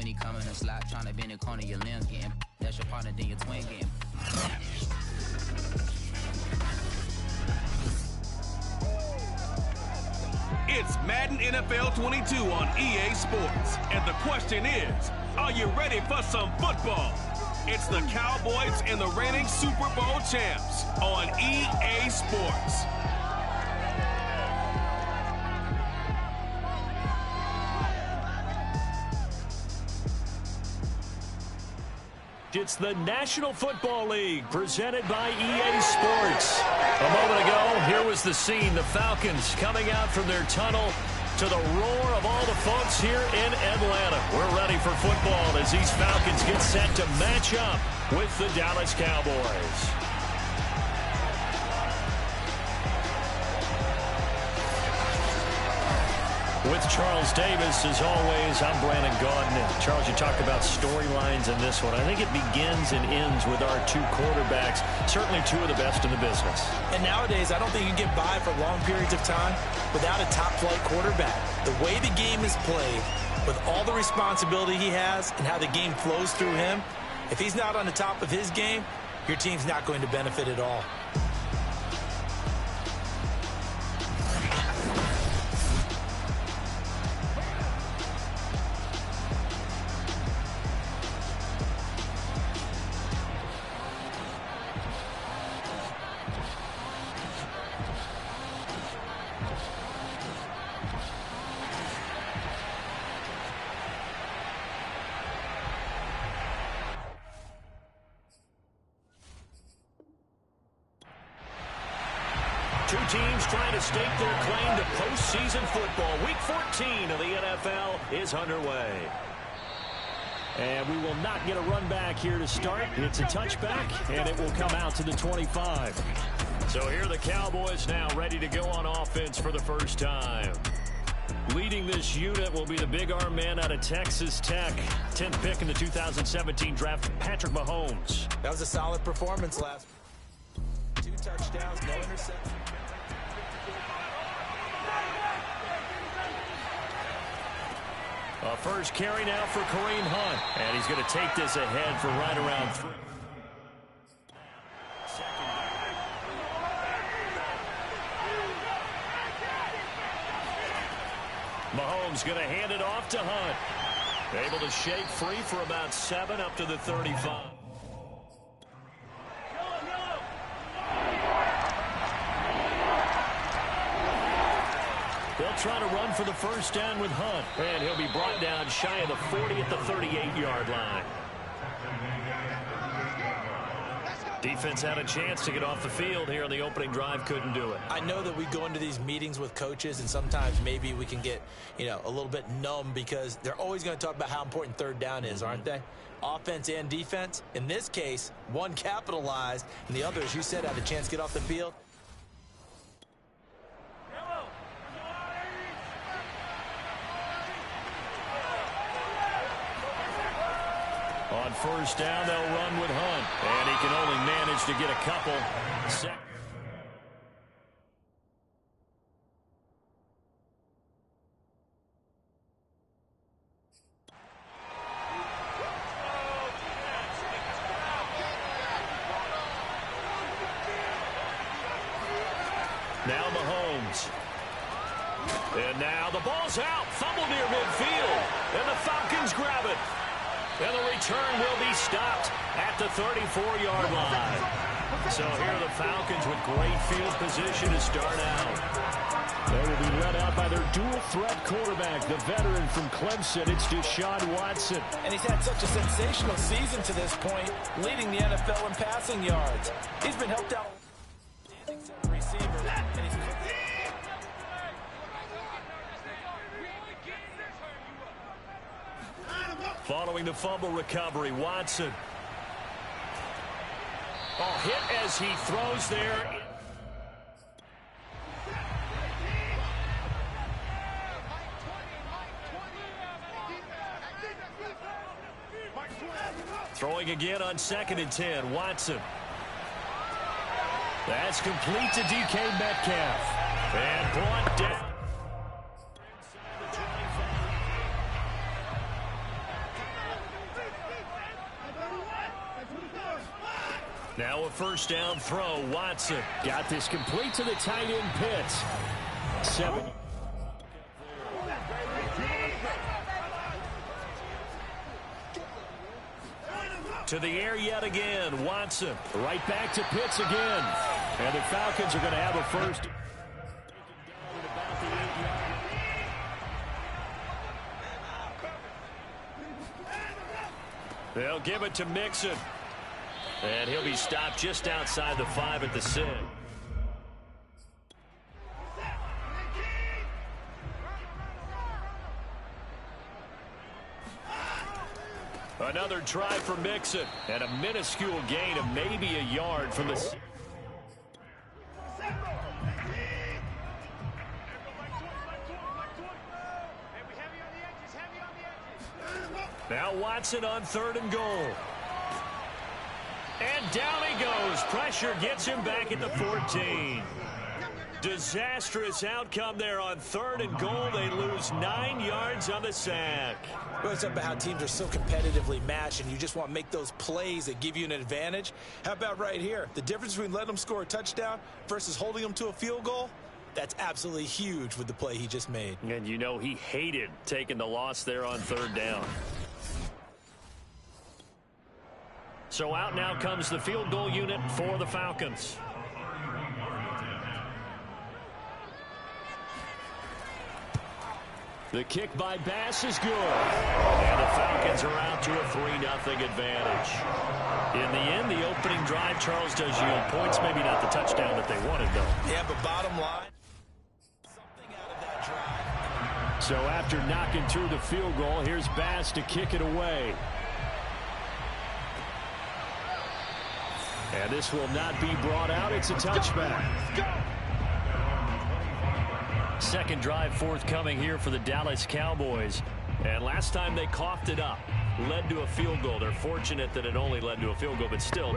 he coming to slap, trying to bend the corner, your limbs getting. That's your partner, then your twin getting. It's Madden NFL 22 on EA Sports. And the question is, are you ready for some football? It's the Cowboys and the reigning Super Bowl champs on EA Sports. It's the National Football League presented by EA Sports. A moment ago, here was the scene. The Falcons coming out from their tunnel to the roar of all the folks here in Atlanta. We're ready for football as these Falcons get set to match up with the Dallas Cowboys. With Charles Davis, as always, I'm Brandon Gaudin. And Charles, you talked about storylines in this one. I think it begins and ends with our two quarterbacks, certainly two of the best in the business. And nowadays, I don't think you can get by for long periods of time without a top-flight quarterback. The way the game is played, with all the responsibility he has and how the game flows through him, if he's not on the top of his game, your team's not going to benefit at all. Two teams trying to stake their claim to postseason football. Week 14 of the NFL is underway. And we will not get a run back here to start. It's a touchback, and it will come out to the 25. So here are the Cowboys now ready to go on offense for the first time. Leading this unit will be the big arm man out of Texas Tech. 10th pick in the 2017 draft, Patrick Mahomes. That was a solid performance last week. 2 touchdowns, no interceptions. A first carry now for Kareem Hunt. And he's going to take this ahead for right around 3. Mahomes going to hand it off to Hunt. Able to shake free for about 7 up to the 35. They'll try to run for the first down with Hunt. And he'll be brought down shy of the 40 at the 38-yard line. Defense had a chance to get off the field here in the opening drive. Couldn't do it. I know that we go into these meetings with coaches, and sometimes maybe we can get, a little bit numb because they're always going to talk about how important third down is, aren't they? Offense and defense. In this case, one capitalized, and the other, as you said, had a chance to get off the field. On first down, they'll run with Hunt. And he can only manage to get a couple. Now Mahomes. And now the ball's out. Fumble near midfield. And the Falcons grab it. And the return will be stopped at the 34-yard line. So here are the Falcons with great field position to start out. They will be led out by their dual-threat quarterback, the veteran from Clemson. It's Deshaun Watson. And he's had such a sensational season to this point, leading the NFL in passing yards. He's been helped out. Following the fumble recovery, Watson. Oh, hit as he throws there. Throwing again on 2nd and 10, Watson. That's complete to DK Metcalf. And brought down. Now a first down throw. Watson got this complete to the tight end Pitts. 7. To the air yet again. Watson right back to Pitts again. And the Falcons are going to have a first. They'll give it to Mixon. And he'll be stopped just outside the 5 at the 6. Another try for Mixon. And a minuscule gain of maybe a yard from the... Now Watson on 3rd and goal. And down he goes. Pressure gets him back at the 14. Disastrous outcome there on 3rd and goal. They lose 9 yards on the sack. Well, it's about how teams are so competitively matched, and you just want to make those plays that give you an advantage. How about right here? The difference between letting them score a touchdown versus holding them to a field goal? That's absolutely huge with the play he just made. And you know he hated taking the loss there on 3rd down. So out now comes the field goal unit for the Falcons. The kick by Bass is good. And the Falcons are out to a 3-0 advantage. In the end, the opening drive, Charles, does yield points. Maybe not the touchdown that they wanted, though. Yeah, but bottom line, something out of that drive. So after knocking through the field goal, here's Bass to kick it away. And this will not be brought out. It's a touchback. Second drive forthcoming here for the Dallas Cowboys. And last time they coughed it up, led to a field goal. They're fortunate that it only led to a field goal, but still.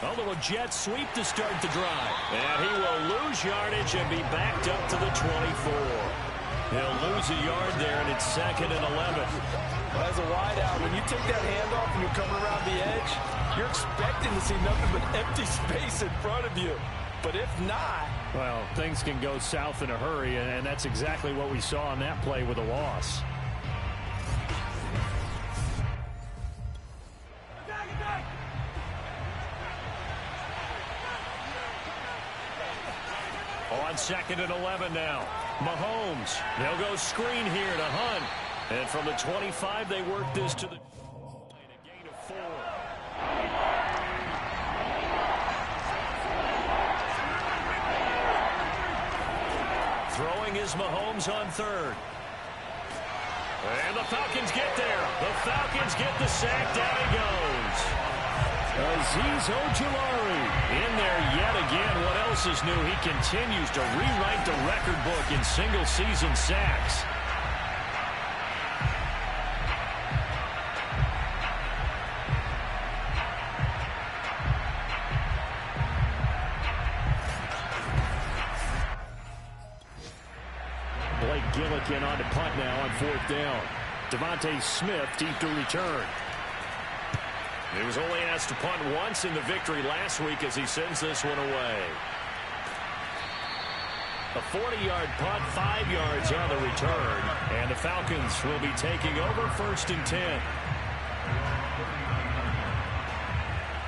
A little jet sweep to start the drive. And he will lose yardage and be backed up to the 24. He'll lose a yard there, and it's 2nd and 11. Well, as a wideout, when you take that handoff and you're coming around the edge, you're expecting to see nothing but empty space in front of you. But if not... Well, things can go south in a hurry, and that's exactly what we saw on that play with a loss. On 2nd and 11 now. Mahomes. They'll go screen here to Hunt. And from the 25, they work this to the... A gain of 4. Throwing is Mahomes on 3rd. And the Falcons get there. The Falcons get the sack. Down he goes. Azeez Ojulari in there yet again. What else is new? He continues to rewrite the record book in single-season sacks. Blake Gillikin on to punt now on 4th down. Devontae Smith deep to return. He was only asked to punt once in the victory last week as he sends this one away. A 40-yard punt, 5 yards on the return. And the Falcons will be taking over 1st and 10.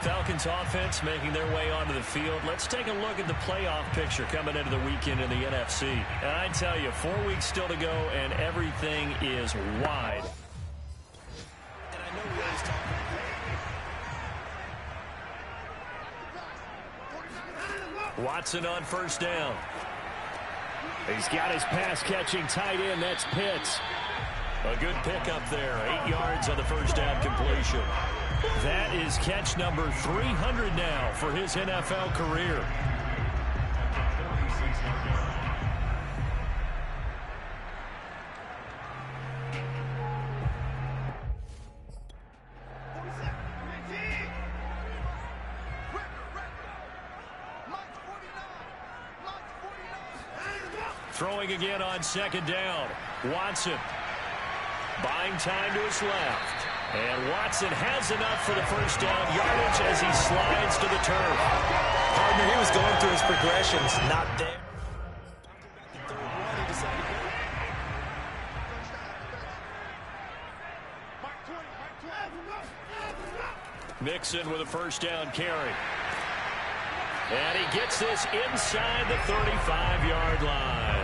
Falcons offense making their way onto the field. Let's take a look at the playoff picture coming into the weekend in the NFC. And I tell you, 4 weeks still to go, and everything is wide. And I know we always talk about Watson on 1st down. He's got his pass-catching tight end. That's Pitts. A good pickup there. 8 yards on the 1st down completion. That is catch number 300 now for his NFL career. Throwing again on second down. Watson buying time to his left. And Watson has enough for the first down yardage as he slides to the turf. Partner, he was going through his progressions, not there. Mixon with a first down carry. And he gets this inside the 35-yard line.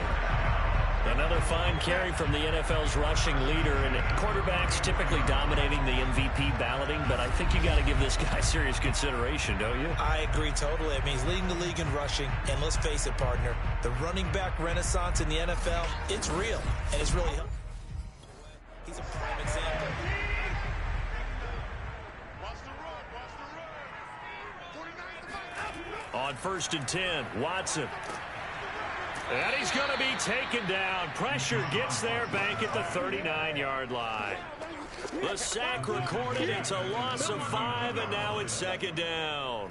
Another fine carry from the NFL's rushing leader, and quarterbacks typically dominating the MVP balloting, but I think you got to give this guy serious consideration, don't you? I agree totally. I mean, he's leading the league in rushing, and let's face it, partner, the running back renaissance in the NFL, it's real, and it's really helpful. He's a prime example. On 1st and 10, Watson. And he's going to be taken down. Pressure gets there back at the 39-yard line. The sack recorded. It's a loss of 5, and now it's second down.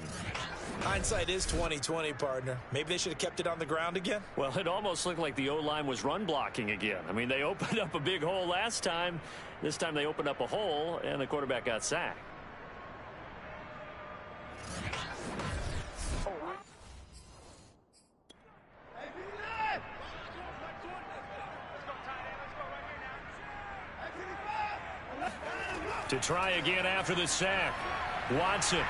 Hindsight is 20/20, partner. Maybe they should have kept it on the ground again. Well, it almost looked like the O-line was run blocking again. I mean, they opened up a big hole last time. This time they opened up a hole, and the quarterback got sacked. To try again after the sack. Watson.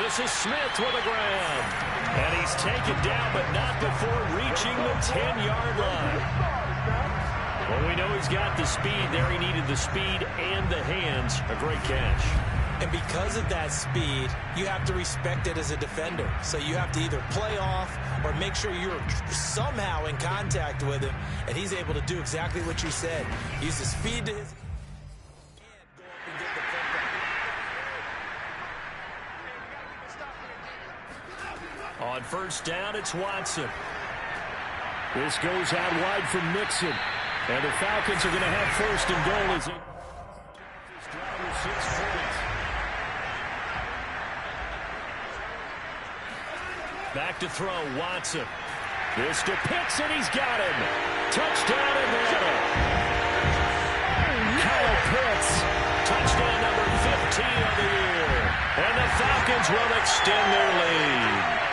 This is Smith with a grab. And he's taken down, but not before reaching the 10-yard line. Well, we know he's got the speed there. He needed the speed and the hands. A great catch. And because of that speed, you have to respect it as a defender. So you have to either play off or make sure you're somehow in contact with him. And he's able to do exactly what you said. Use the speed to his... On 1st down, it's Watson. This goes out wide from Mixon. And the Falcons are going to have 1st and goal as it... Back to throw, Watson. This to Pitts, and he's got him. Touchdown Atlanta. Kyle Pitts. Touchdown number 15 of the year. And the Falcons will extend their lead.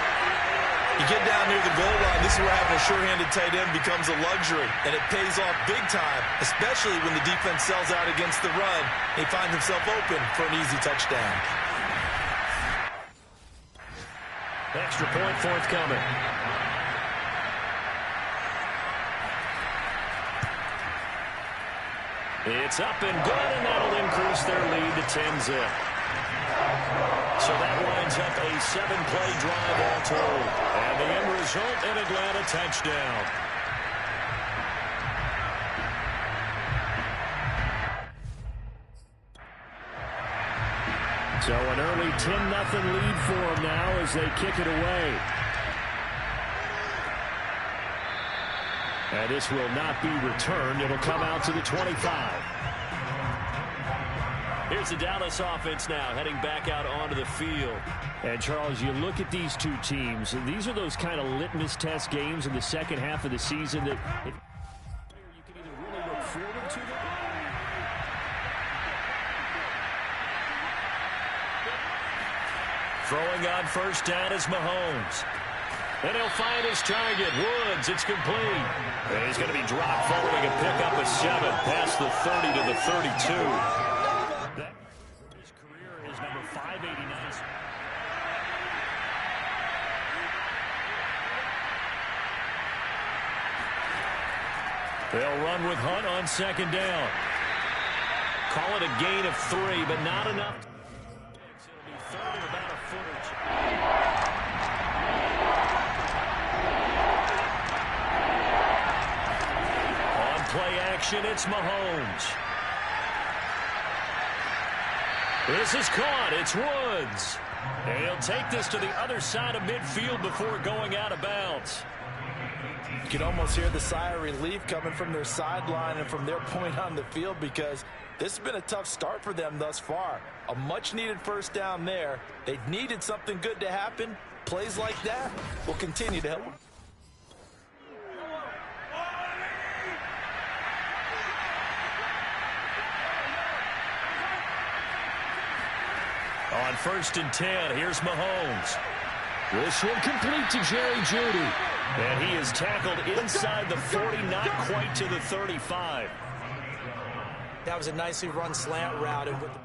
You get down near the goal line, this is where having a sure-handed tight end becomes a luxury, and it pays off big time, especially when the defense sells out against the run. He finds himself open for an easy touchdown. Extra point forthcoming. It's up and good, and that'll increase their lead to 10-zip. So that winds up a 7-play drive all told. And the end result, an Atlanta touchdown. So an early 10-0 lead for them now as they kick it away. And this will not be returned. It'll come out to the 25. Here's the Dallas offense now heading back out onto the field. And, Charles, you look at these two teams, and these are those kind of litmus test games in the second half of the season that you can either really look forward to them. Throwing on 1st down is Mahomes. And he'll find his target, Woods. It's complete. And he's going to be dropped following a pickup of 7 past the 30 to the 32. His career is number 589. They'll run with Hunt on 2nd down. Call it a gain of 3, but not enough. It'll be 3rd and about a foot or two. On play action, it's Mahomes. This is caught. It's Woods. And he'll take this to the other side of midfield before going out of bounds. You can almost hear the sigh of relief coming from their sideline and from their point on the field, because this has been a tough start for them thus far. A much-needed 1st down there. They needed something good to happen. Plays like that will continue to help them. On 1st and 10, here's Mahomes. This one complete to Jerry Jeudy. And he is tackled inside the 40, not quite to the 35. That was a nicely run slant route, and what the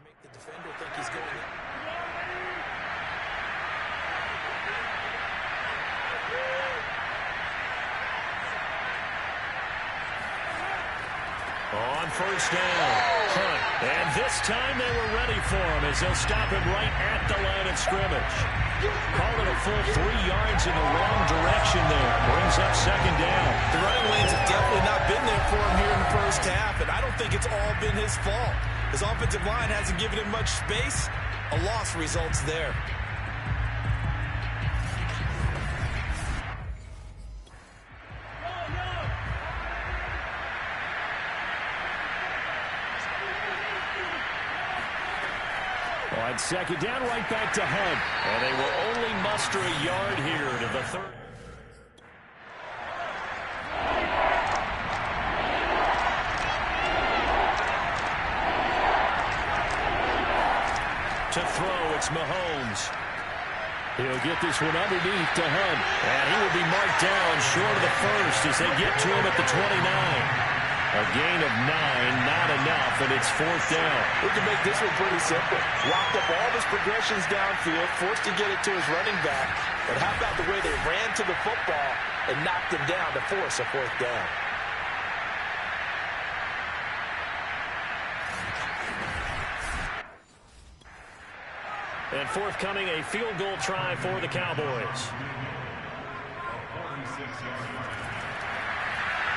make the defender think he's going in. On 1st down, Hunt. And this time they were ready for him as they'll stop him right at the line of scrimmage. Call it a full 3 yards in the wrong direction there. Brings up 2nd down. The running lanes have definitely not been there for him here in the first half, and I don't think it's all been his fault. His offensive line hasn't given him much space. A loss results there. On 2nd down, right back to Hunt. And they will only muster a yard here to the 3rd. To throw, it's Mahomes. He'll get this one underneath to Hunt. And he will be marked down short of the 1st as they get to him at the 29. A gain of 9, not enough, and it's 4th down. We can make this one pretty simple. Locked up all of his progressions downfield, forced to get it to his running back. But how about the way they ran to the football and knocked him down to force a 4th down? And forthcoming, a field goal try for the Cowboys.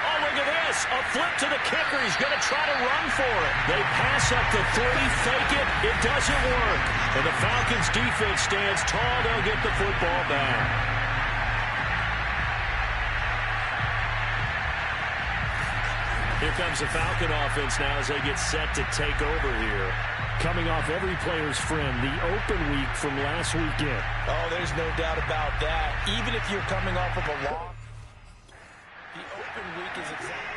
Oh, look at this. A flip to the kicker. He's going to try to run for it. They pass up the 30, fake it. It doesn't work. And the Falcons defense stands tall. They'll get the football back. Here comes the Falcon offense now as they get set to take over here. Coming off every player's friend, the open week from last weekend. Oh, there's no doubt about that. Even if you're coming off of a loss, the open week is exactly.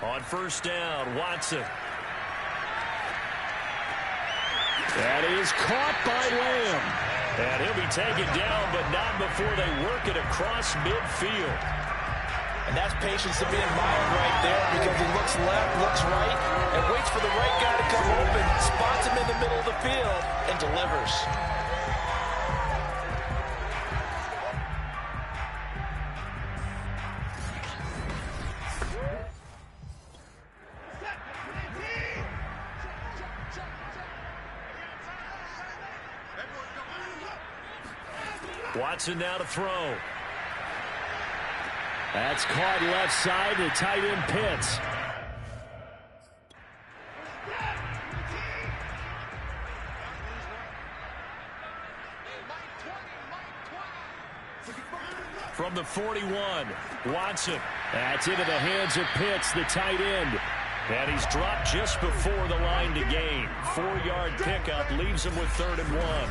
On 1st down, Watson. That is caught by Lamb. And he'll be taken down, but not before they work it across midfield. And that's patience to be admired right there, because he looks left, looks right, and waits for the right guy to come open, spots him in the middle of the field, and delivers. Watson now to throw. That's caught left side to tight end Pitts. From the 41, Watson. That's into the hands of Pitts, the tight end. And he's dropped just before the line to gain. 4-yard pickup leaves him with 3rd and 1.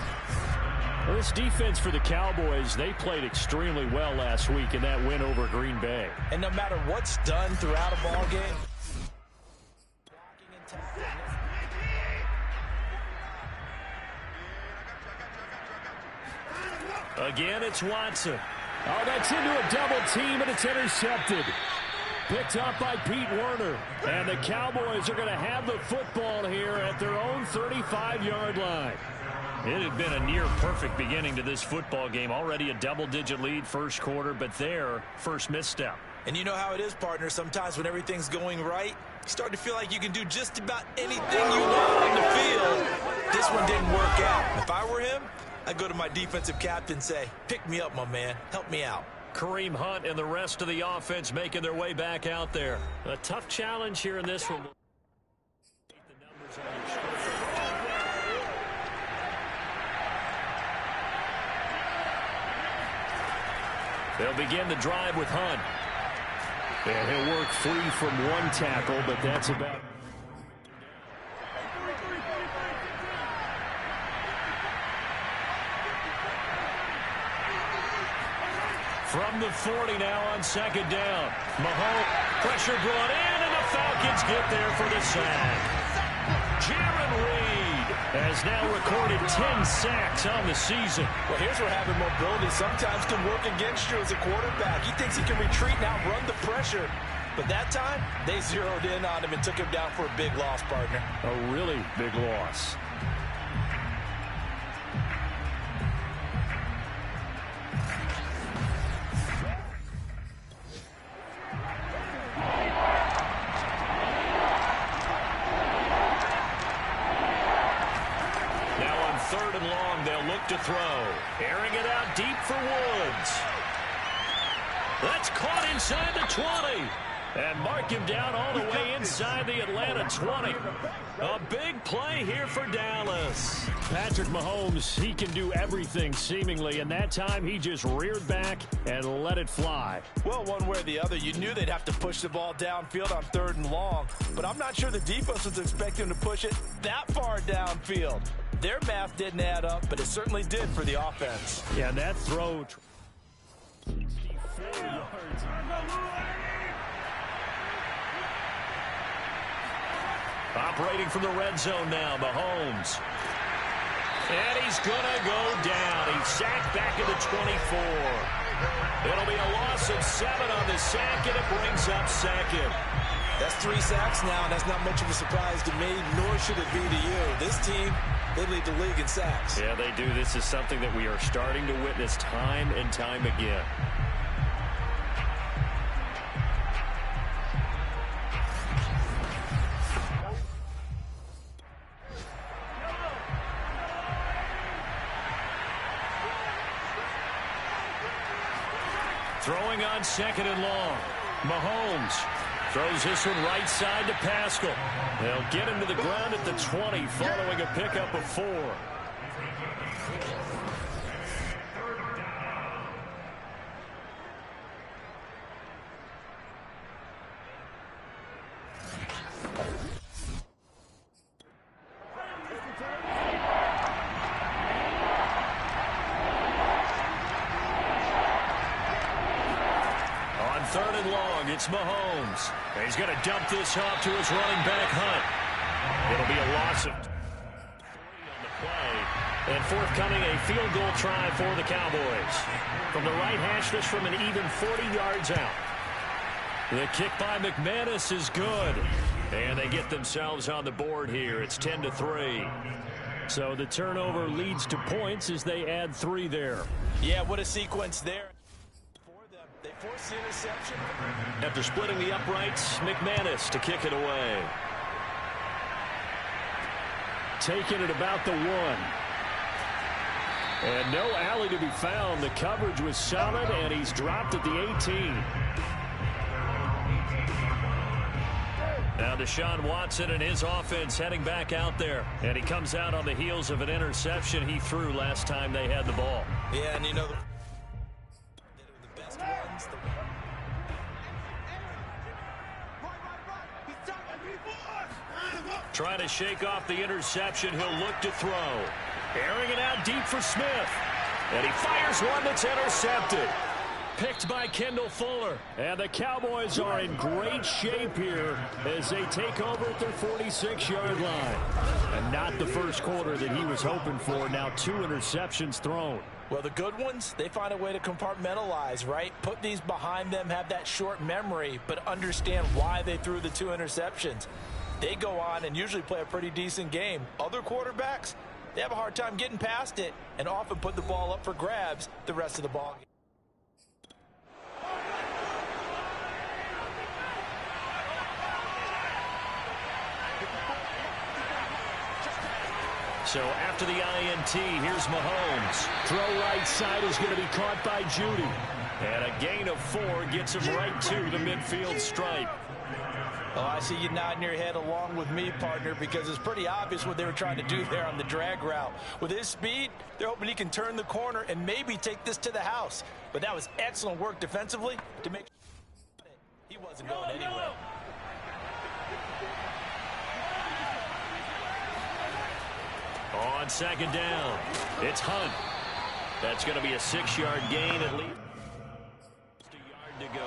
Well, this defense for the Cowboys, they played extremely well last week in that win over Green Bay. And no matter what's done throughout a ball game, again, it's Watson. Oh, that's into a double team, and it's intercepted. Picked up by Pete Werner. And the Cowboys are going to have the football here at their own 35-yard line. It had been a near-perfect beginning to this football game. Already a double-digit lead first quarter, but their first misstep. And you know how it is, partner. Sometimes when everything's going right, you start to feel like you can do just about anything you want on the field. This one didn't work out. If I were him, I'd go to my defensive captain and say, pick me up, my man. Help me out. Kareem Hunt and the rest of the offense making their way back out there. A tough challenge here in this one. They'll begin the drive with Hunt. And he'll work free from one tackle, but that's about... From the 40 now on second down. Mahomes, pressure brought in, and the Falcons get there for the sack. Jaron Reed has now recorded 10 sacks on the season. Well, here's where having mobility sometimes can work against you as a quarterback. He thinks he can retreat and outrun the pressure. But that time, they zeroed in on him and took him down for a big loss, partner. A really big loss. Third and long, they'll look to throw. Airing it out deep for Woods. That's caught inside the 20. And mark him down all the way inside the Atlanta 20. A big play here for Dallas. Patrick Mahomes, he can do everything seemingly, and that time he just reared back and let it fly. Well, one way or the other, you knew they'd have to push the ball downfield on third and long, but I'm not sure the defense was expecting to push it that far downfield. Their math didn't add up, but it certainly did for the offense. Yeah, and that throw, 64 yards. Operating from the red zone now, Mahomes. And he's going to go down. He's sacked back at the 24. It'll be a loss of 7 on the sack, and it brings up second. That's 3 sacks now, and that's not much of a surprise to me, nor should it be to you. This team, they lead the league in sacks. Yeah, they do. This is something that we are starting to witness time and time again. Throwing on second and long. Mahomes throws this one right side to Pascal. They'll get him to the ground at the 20 following a pickup of 4. Third and long, it's Mahomes. He's going to dump this off to his running back, Hunt. It'll be a loss of 3 on the play. And forthcoming, a field goal try for the Cowboys. From the right hash, this from an even 40 yards out. The kick by McManus is good. And they get themselves on the board here. It's 10-3. So the turnover leads to points as they add 3 there. Yeah, what a sequence there. They force the interception. After splitting the uprights, McManus to kick it away. Taking it about the 1. And no alley to be found. The coverage was solid, and he's dropped at the 18. Now Deshaun Watson and his offense heading back out there. And he comes out on the heels of an interception he threw last time they had the ball. Yeah, and you know, the best ones. Trying to shake off the interception. He'll look to throw. Airing it out deep for Smith. And he fires one that's intercepted. Picked by Kendall Fuller. And the Cowboys are in great shape here as they take over at their 46-yard line. And not the first quarter that he was hoping for. Now 2 interceptions thrown. Well, the good ones, they find a way to compartmentalize, right? Put these behind them, have that short memory, but understand why they threw the 2 interceptions. They go on and usually play a pretty decent game. Other quarterbacks, they have a hard time getting past it and often put the ball up for grabs the rest of the ball game. So after the INT, here's Mahomes. Throw right side is going to be caught by Judy. And a gain of 4 gets him right to the midfield stripe. Oh, I see you nodding your head along with me, partner, because it's pretty obvious what they were trying to do there on the drag route. With his speed, they're hoping he can turn the corner and maybe take this to the house. But that was excellent work defensively to make sure he wasn't going anywhere. On second down, it's Hunt. That's going to be a 6-yard gain at least. To go.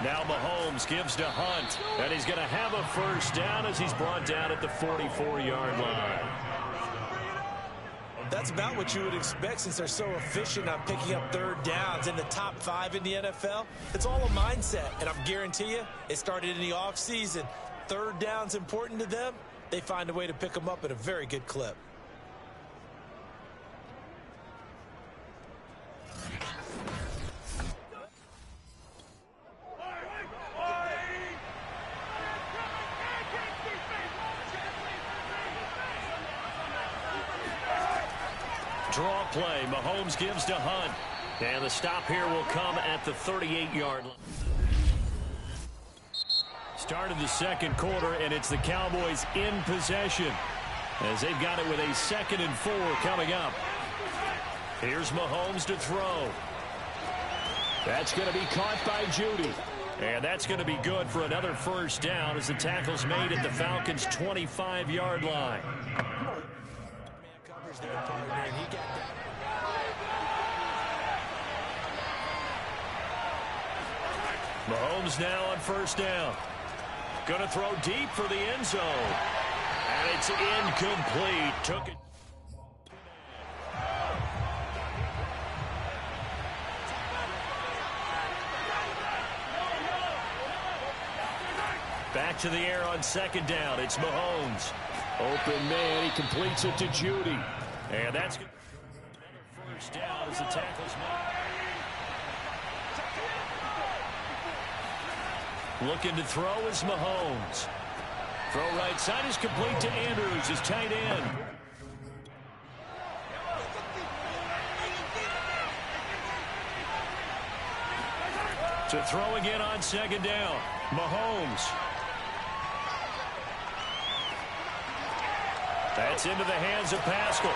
Now Mahomes gives to Hunt, and he's going to have a first down as he's brought down at the 44-yard line. That's about what you would expect since they're so efficient on picking up third downs in the top 5 in the NFL. It's all a mindset, and I guarantee you it started in the offseason. Third down's important to them. They find a way to pick them up at a very good clip. Draw play. Mahomes gives to Hunt. And the stop here will come at the 38-yard line. Start of the second quarter, and it's the Cowboys in possession as they've got it with a 2nd and 4 coming up. Here's Mahomes to throw. That's going to be caught by Judy. And that's going to be good for another first down as the tackle's made at the Falcons' 25-yard line. Mahomes now on first down. Going to throw deep for the end zone. And it's incomplete. Took it. Back to the air on second down. It's Mahomes. Open man. He completes it to Judy. And that's good. Another first down as the tackle's made. Looking to throw is Mahomes. Throw right side is complete to Andrews, his tight end. To throw again on second down. Mahomes. That's into the hands of Pascal.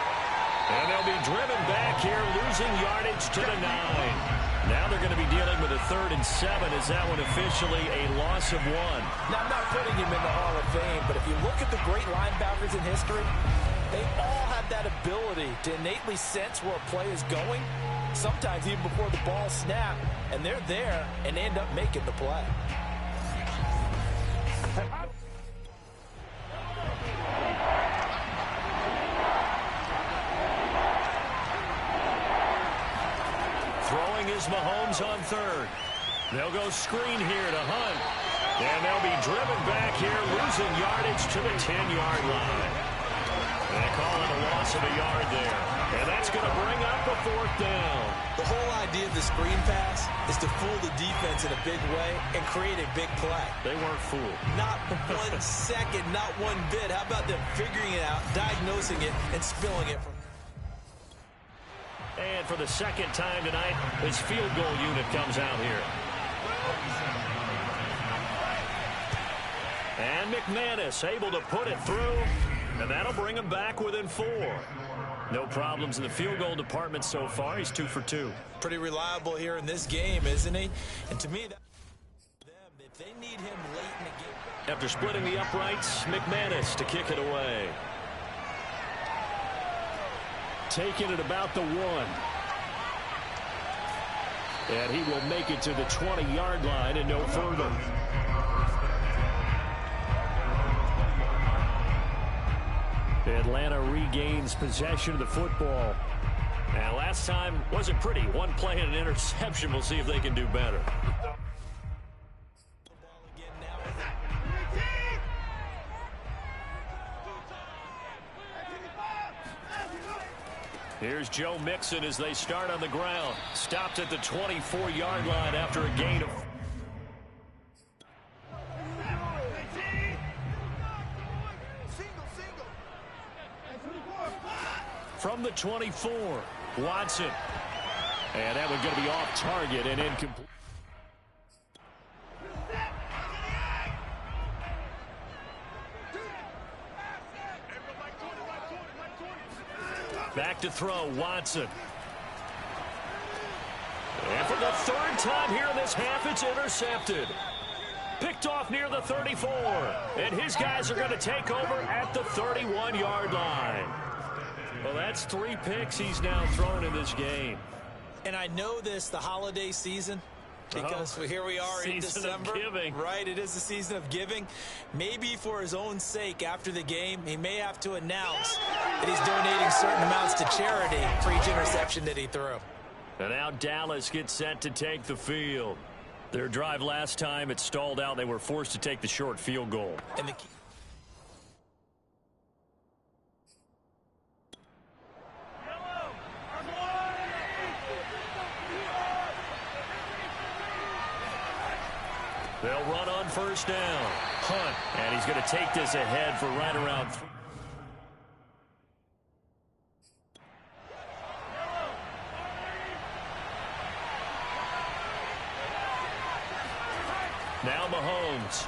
And they'll be driven back here, losing yardage to the 9. Now they're going to be dealing with a 3rd and 7 as that one officially a loss of 1. Now, I'm not putting him in the Hall of Fame, but if you look at the great linebackers in history, they all have that ability to innately sense where a play is going, sometimes even before the ball snaps, and they're there and end up making the play. Throwing is Mahomes on 3rd. They'll go screen here to Hunt. And they'll be driven back here, losing yardage to the 10-yard line. They call it a loss of a yard there. And that's going to bring up a 4th down. The whole idea of the screen pass is to fool the defense in a big way and create a big play. They weren't fooled. Not 1 second, not one bit. How about them figuring it out, diagnosing it, and spilling it from. And for the 2nd time tonight, his field goal unit comes out here. And McManus able to put it through, and that'll bring him back within 4. No problems in the field goal department so far. He's 2 for 2. Pretty reliable here in this game, isn't he? And to me, if they need him late in the game. After splitting the uprights, McManus to kick it away. Taking it about the 1. And he will make it to the 20-yard line and no further. Atlanta regains possession of the football. And last time wasn't pretty. 1 play and an interception. We'll see if they can do better. Here's Joe Mixon as they start on the ground. Stopped at the 24-yard line after a gain of. From the 24, Watson. And that one's going to be off target and incomplete. Back to throw, Watson. And for the 3rd time here in this half, it's intercepted. Picked off near the 34. And his guys are going to take over at the 31-yard line. Well, that's 3 picks he's now thrown in this game. And I know this, the holiday season, because here we are in December. Right, it is the season of giving. Maybe for his own sake, after the game, he may have to announce that he's donating certain amounts to charity for each interception that he threw. And now Dallas gets set to take the field. Their drive last time, it stalled out. They were forced to take the short field goal. And they'll run on first down. Hunt. And he's going to take this ahead for right around 3. Now Mahomes.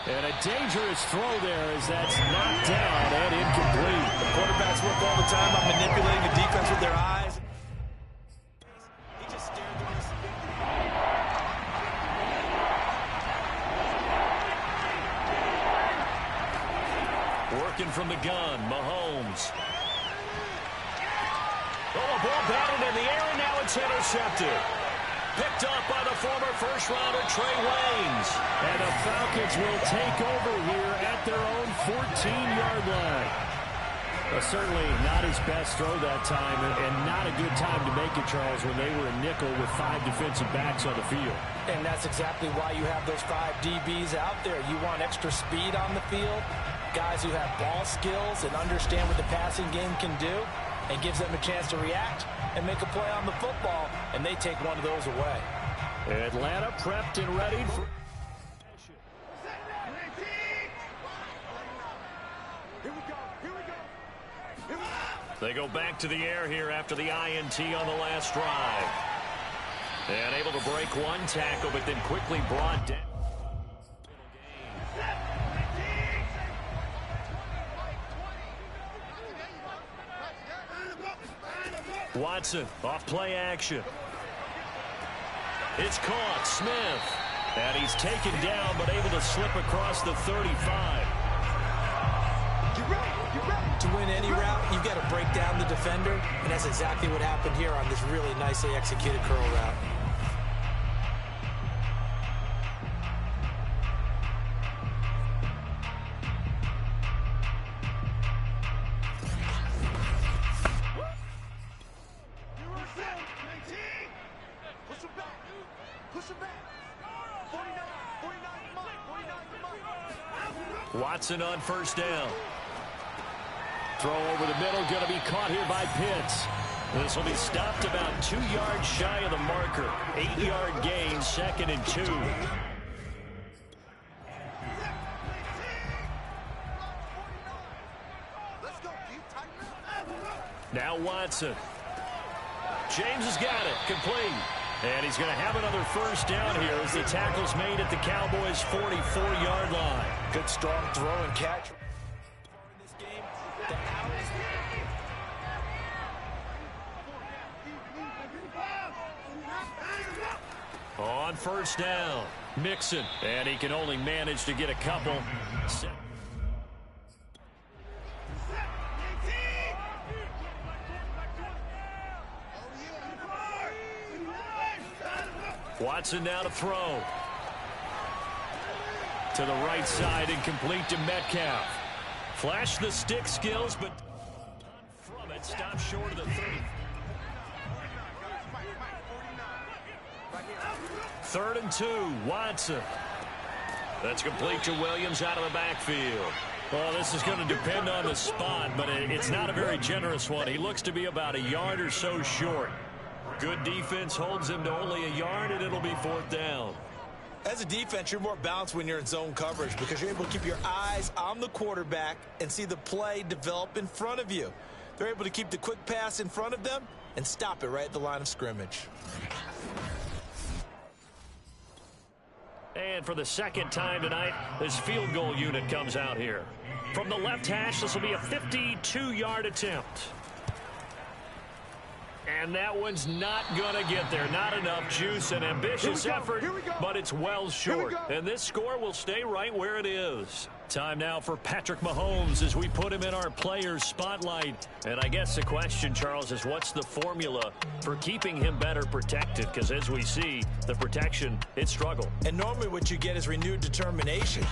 And a dangerous throw there as that's knocked down and incomplete. The quarterbacks work all the time on manipulating the defense with their eyes. He just stared through this. Working from the gun, Mahomes. Oh, a ball batted in the air, and now it's intercepted. Picked up by the former first-rounder Trey Waynes. And the Falcons will take over here at their own 14-yard line. Certainly not his best throw that time, and not a good time to make it, Charles, when they were a nickel with 5 defensive backs on the field. And that's exactly why you have those 5 DBs out there. You want extra speed on the field, guys who have ball skills and understand what the passing game can do, and gives them a chance to react and make a play on the football, and they take one of those away. Atlanta prepped and ready for... They go back to the air here after the INT on the last drive. And able to break one tackle, but then quickly brought down. Watson off play action. It's caught. Smith. And he's taken down, but able to slip across the 35. To win any route, you've got to break down the defender, and that's exactly what happened here on this really nicely executed curl route. Watson on first down. Throw over the middle, going to be caught here by Pitts. This will be stopped about 2 yards shy of the marker. 8-yard gain, 2nd and 2. Now Watson. James has got it, complete. And he's going to have another first down here as the tackle's made at the Cowboys' 44-yard line. Good strong throw and catch. On first down, Mixon, and he can only manage to get a couple. Watson now to throw. To the right side and complete to Metcalf. Flash the stick skills, but from it, stop short of the 30. 3rd and 2, Watson. That's complete to Williams out of the backfield. Well, this is going to depend on the spot, but it's not a very generous one. He looks to be about a yard or so short. Good defense holds him to only a yard, and it'll be 4th down. As a defense, you're more balanced when you're in zone coverage because you're able to keep your eyes on the quarterback and see the play develop in front of you. They're able to keep the quick pass in front of them and stop it right at the line of scrimmage. And for the 2nd time tonight, this field goal unit comes out here. From the left hash, this will be a 52-yard attempt. And that one's not going to get there. Not enough juice and ambitious effort, but it's well short. And this score will stay right where it is. Time now for Patrick Mahomes as we put him in our players' spotlight. And I guess the question, Charles, is what's the formula for keeping him better protected? Because as we see, the protection, it struggled. And normally what you get is renewed determination.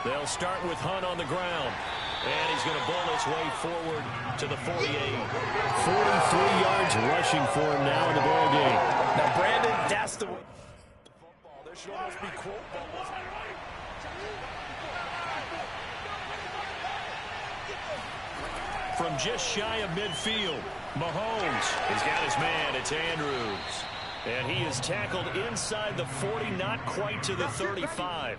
They'll start with Hunt on the ground. And he's going to bull his way forward to the 48. 43 yards rushing for him now in the ball game. Now, Brandon, that's the football. There should almost be quote bubbles. From just shy of midfield, Mahomes has got his man. It's Andrews. And he is tackled inside the 40, not quite to the 35.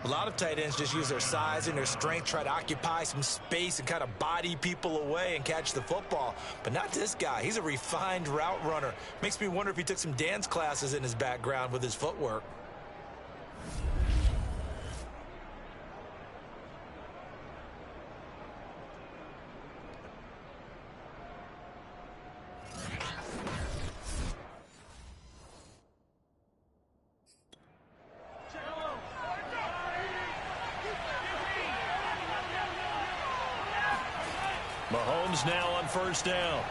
A lot of tight ends just use their size and their strength, try to occupy some space and kind of body people away and catch the football. But not this guy. He's a refined route runner. Makes me wonder if he took some dance classes in his background with his footwork. Mahomes now on first down.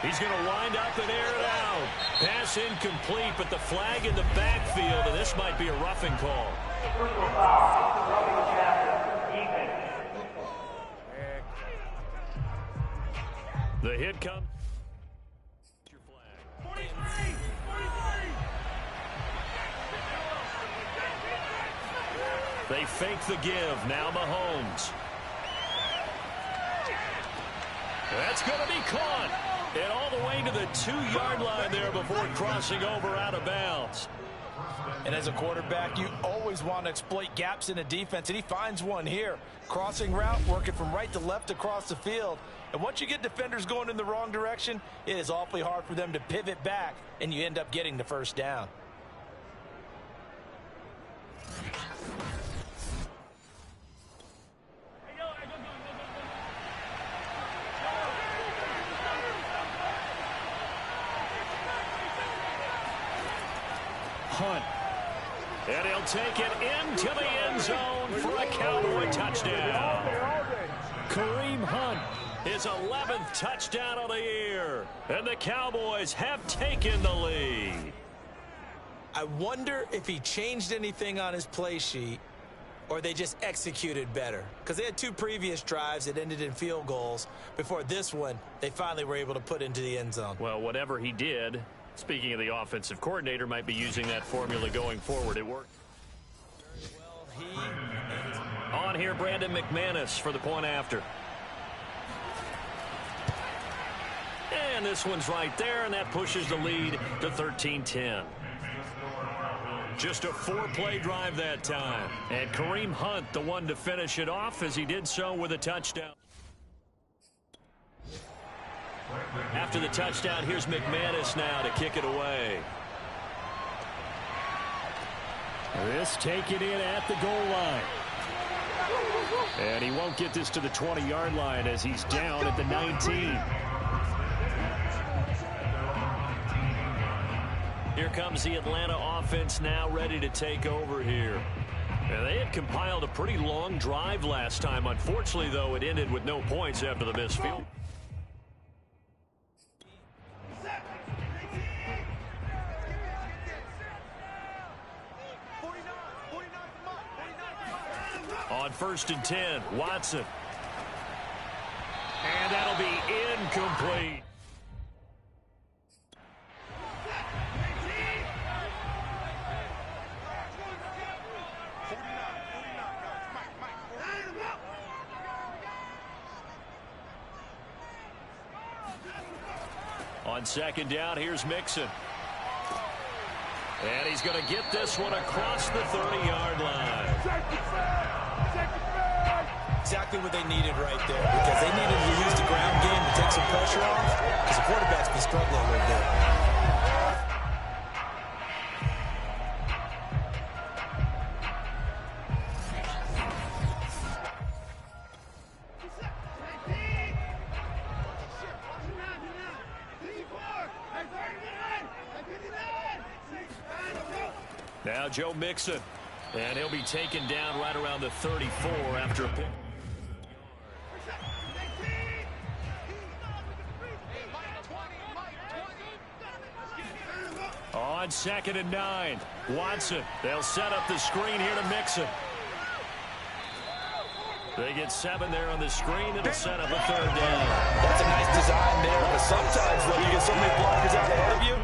He's going to wind up and air it out. Pass incomplete, but the flag in the backfield, and this might be a roughing call. The hit comes. They fake the give. Now Mahomes. That's going to be caught. And all the way to the 2-yard line there before crossing over out of bounds. And as a quarterback, you always want to exploit gaps in a defense, and he finds one here. Crossing route, working from right to left across the field. And once you get defenders going in the wrong direction, it is awfully hard for them to pivot back, and you end up getting the first down. Hunt. And he'll take it into the end zone for a Cowboy touchdown. Kareem Hunt, his 11th touchdown of the year. And the Cowboys have taken the lead. I wonder if he changed anything on his play sheet or they just executed better. Because they had 2 previous drives that ended in field goals. Before this one, they finally were able to put into the end zone. Well, whatever he did, speaking of the offensive coordinator, might be using that formula going forward. It worked. On here, Brandon McManus for the point after. And this one's right there, and that pushes the lead to 13-10. Just a 4-play drive that time. And Kareem Hunt, the one to finish it off, as he did so with a touchdown. After the touchdown, here's McManus now to kick it away. This taken in at the goal line. And he won't get this to the 20-yard line as he's down at the 19. Here comes the Atlanta offense now ready to take over here. And they had compiled a pretty long drive last time. Unfortunately, though, it ended with no points after the missed field. On 1st and 10, Watson. And that'll be incomplete. On 2nd down, here's Mixon. And he's going to get this one across the 30-yard line. Exactly what they needed right there, because they needed to use the ground game to take some pressure off, because the quarterback's been struggling a little bit. Now Joe Mixon. And he'll be taken down right around the 34 after a pick. On 2nd and 9, Watson. They'll set up the screen here to Mixon. They get 7 there on the screen. It'll set up a 3rd down. That's a nice design there, but sometimes, though, you get so many blockers out ahead of you.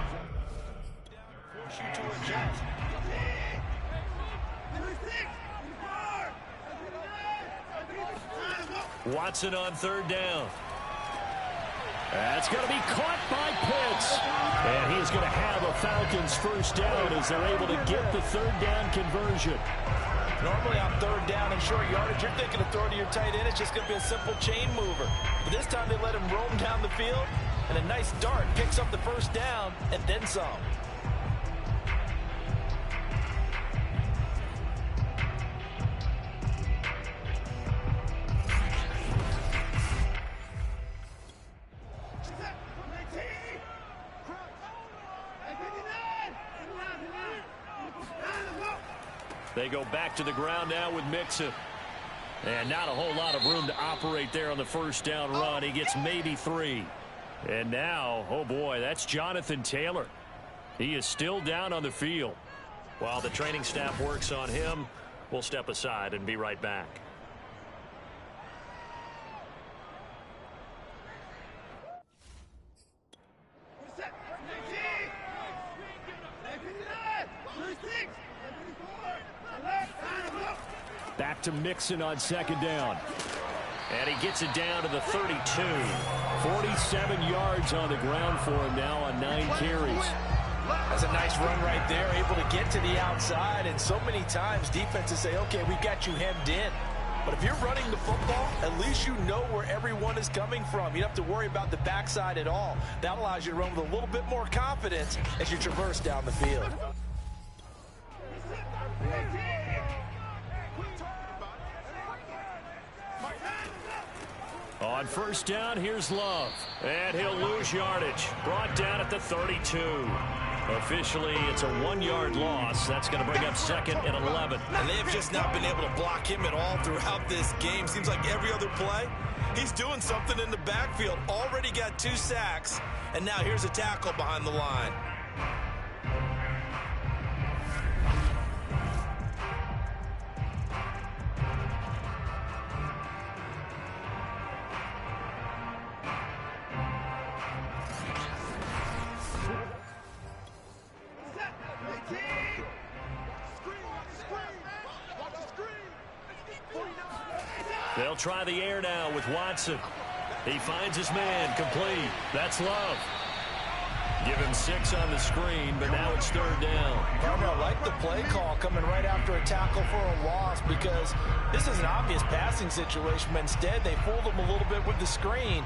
Watson on 3rd down. That's going to be caught by Pitts. And he's going to have a Falcons 1st down as they're able to get the 3rd down conversion. Normally on 3rd down and short yardage, you're thinking of throwing to your tight end. It's just going to be a simple chain mover. But this time they let him roam down the field, and a nice dart picks up the 1st down and then some. They go back to the ground now with Mixon. And not a whole lot of room to operate there on the 1st down run. He gets maybe 3. And now, oh boy, that's Jonathan Taylor. He is still down on the field. While the training staff works on him, we'll step aside and be right back. Back to Mixon on 2nd down. And he gets it down to the 32. 47 yards on the ground for him now on 9 carries. That's a nice run right there, able to get to the outside. And so many times defenses say, okay, we've got you hemmed in. But if you're running the football, at least you know where everyone is coming from. You don't have to worry about the backside at all. That allows you to run with a little bit more confidence as you traverse down the field. On 1st down, here's Love. And he'll lose yardage. Brought down at the 32. Officially, it's a 1-yard loss. That's going to bring up 2nd and 11. And they have just not been able to block him at all throughout this game. Seems like every other play, he's doing something in the backfield. Already got 2 sacks, and now here's a tackle behind the line. They'll try the air now with Watson. He finds his man, complete. That's Love. Give him 6 on the screen, but now it's 3rd down. I like the play call coming right after a tackle for a loss, because this is an obvious passing situation, but instead they fooled him a little bit with the screen.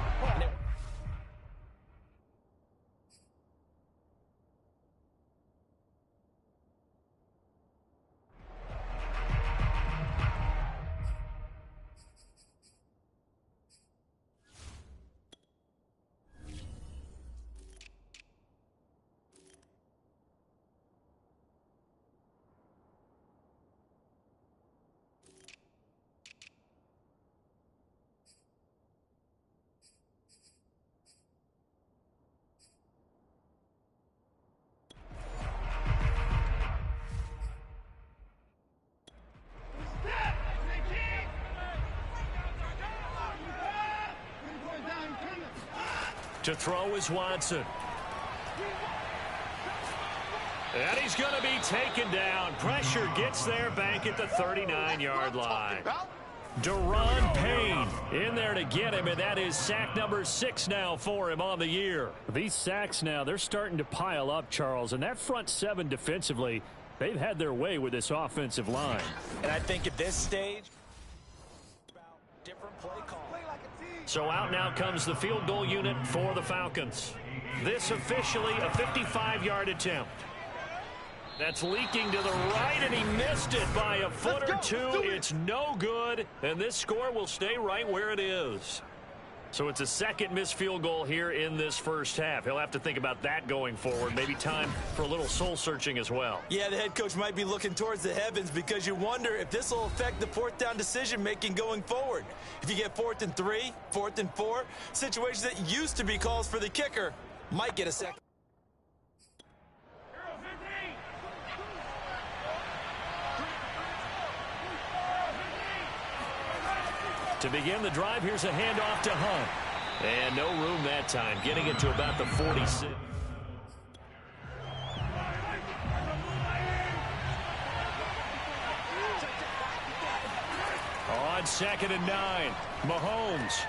To throw is Watson. And he's going to be taken down. Pressure gets there back at the 39-yard line. Deron Payne in there to get him, and that is sack number 6 now for him on the year. These sacks now, they're starting to pile up, Charles, and that front 7 defensively, they've had their way with this offensive line. And I think at this stage, different play call. So out now comes the field goal unit for the Falcons. This officially a 55-yard attempt. That's leaking to the right, and he missed it by a foot or two. It's no good, and this score will stay right where it is. So it's a second missed field goal here in this first half. He'll have to think about that going forward. Maybe time for a little soul-searching as well. Yeah, the head coach might be looking towards the heavens because you wonder if this will affect the fourth down decision-making going forward. If you get 4th and 3, 4th and 4, situations that used to be calls for the kicker might get a second. To begin the drive, here's a handoff to Hunt. And no room that time, getting it to about the 46. On 2nd and 9, Mahomes.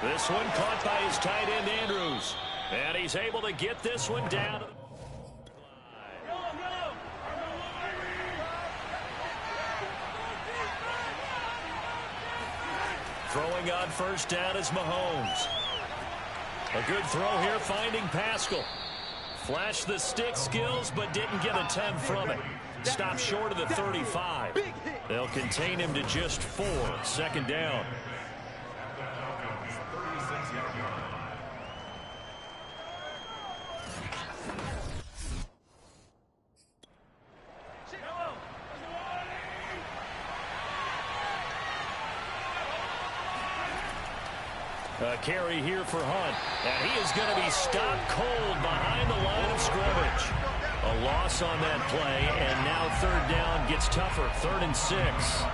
This one caught by his tight end, Andrews. And he's able to get this one down. Throwing on first down is Mahomes. A good throw here, finding Pascal. Flashed the stick skills, but didn't get a ton from it. Stopped short of the 35. They'll contain him to just 4. 2nd down. A carry here for Hunt. And he is going to be stopped cold behind the line of scrimmage. A loss on that play, and now 3rd down gets tougher. 3rd and 6.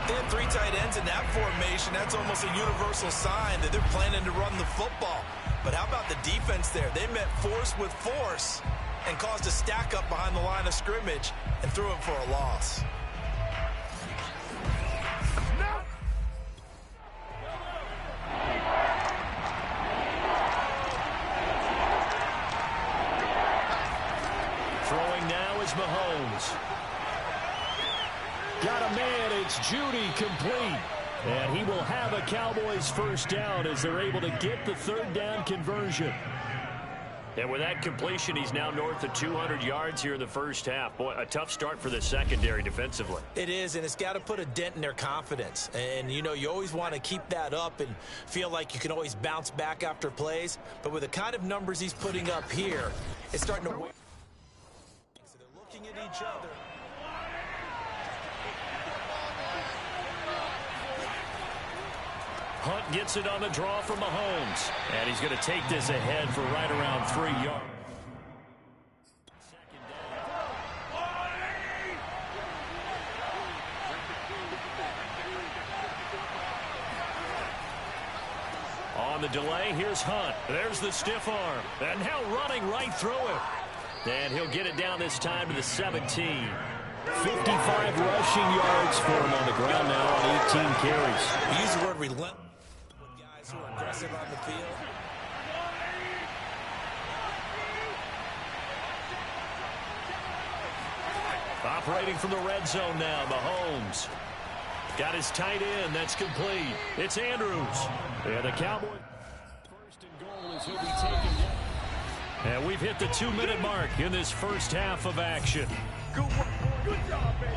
They have 3 tight ends in that formation. That's almost a universal sign that they're planning to run the football. But how about the defense there? They met force with force and caused a stack up behind the line of scrimmage and threw it for a loss. Mahomes. Got a man, it's Judy, complete. And he will have a Cowboys first down as they're able to get the 3rd down conversion. And with that completion, he's now north of 200 yards here in the first half. Boy, a tough start for the secondary defensively. It is, and it's got to put a dent in their confidence. And, you know, you always want to keep that up and feel like you can always bounce back after plays. But with the kind of numbers he's putting up here, it's starting to... So they're looking at each other. Hunt gets it on the draw from Mahomes. And he's going to take this ahead for right around 3 yards. On the delay, here's Hunt. There's the stiff arm. And now running right through it. And he'll get it down this time to the 17. 55 rushing yards for him on the ground now on 18 carries. We use the word relentless with guys who are aggressive on the field. Operating from the red zone now, Mahomes. Got his tight end. That's complete. It's Andrews. And the Cowboys first and goal as he'll be taken down. And we've hit the 2-minute mark in this first half of action. Good work. Good job, baby.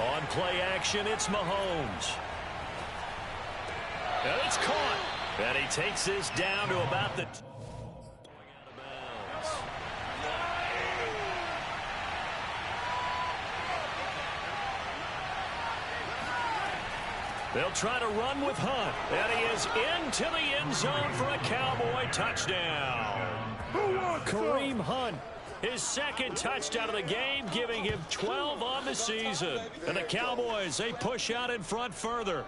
On play action, it's Mahomes. And it's caught. And he takes this down to about the... They'll try to run with Hunt. And he is into the end zone for a Cowboy touchdown. Kareem Hunt, his second touchdown of the game, giving him 12 on the season. And the Cowboys, they push out in front further.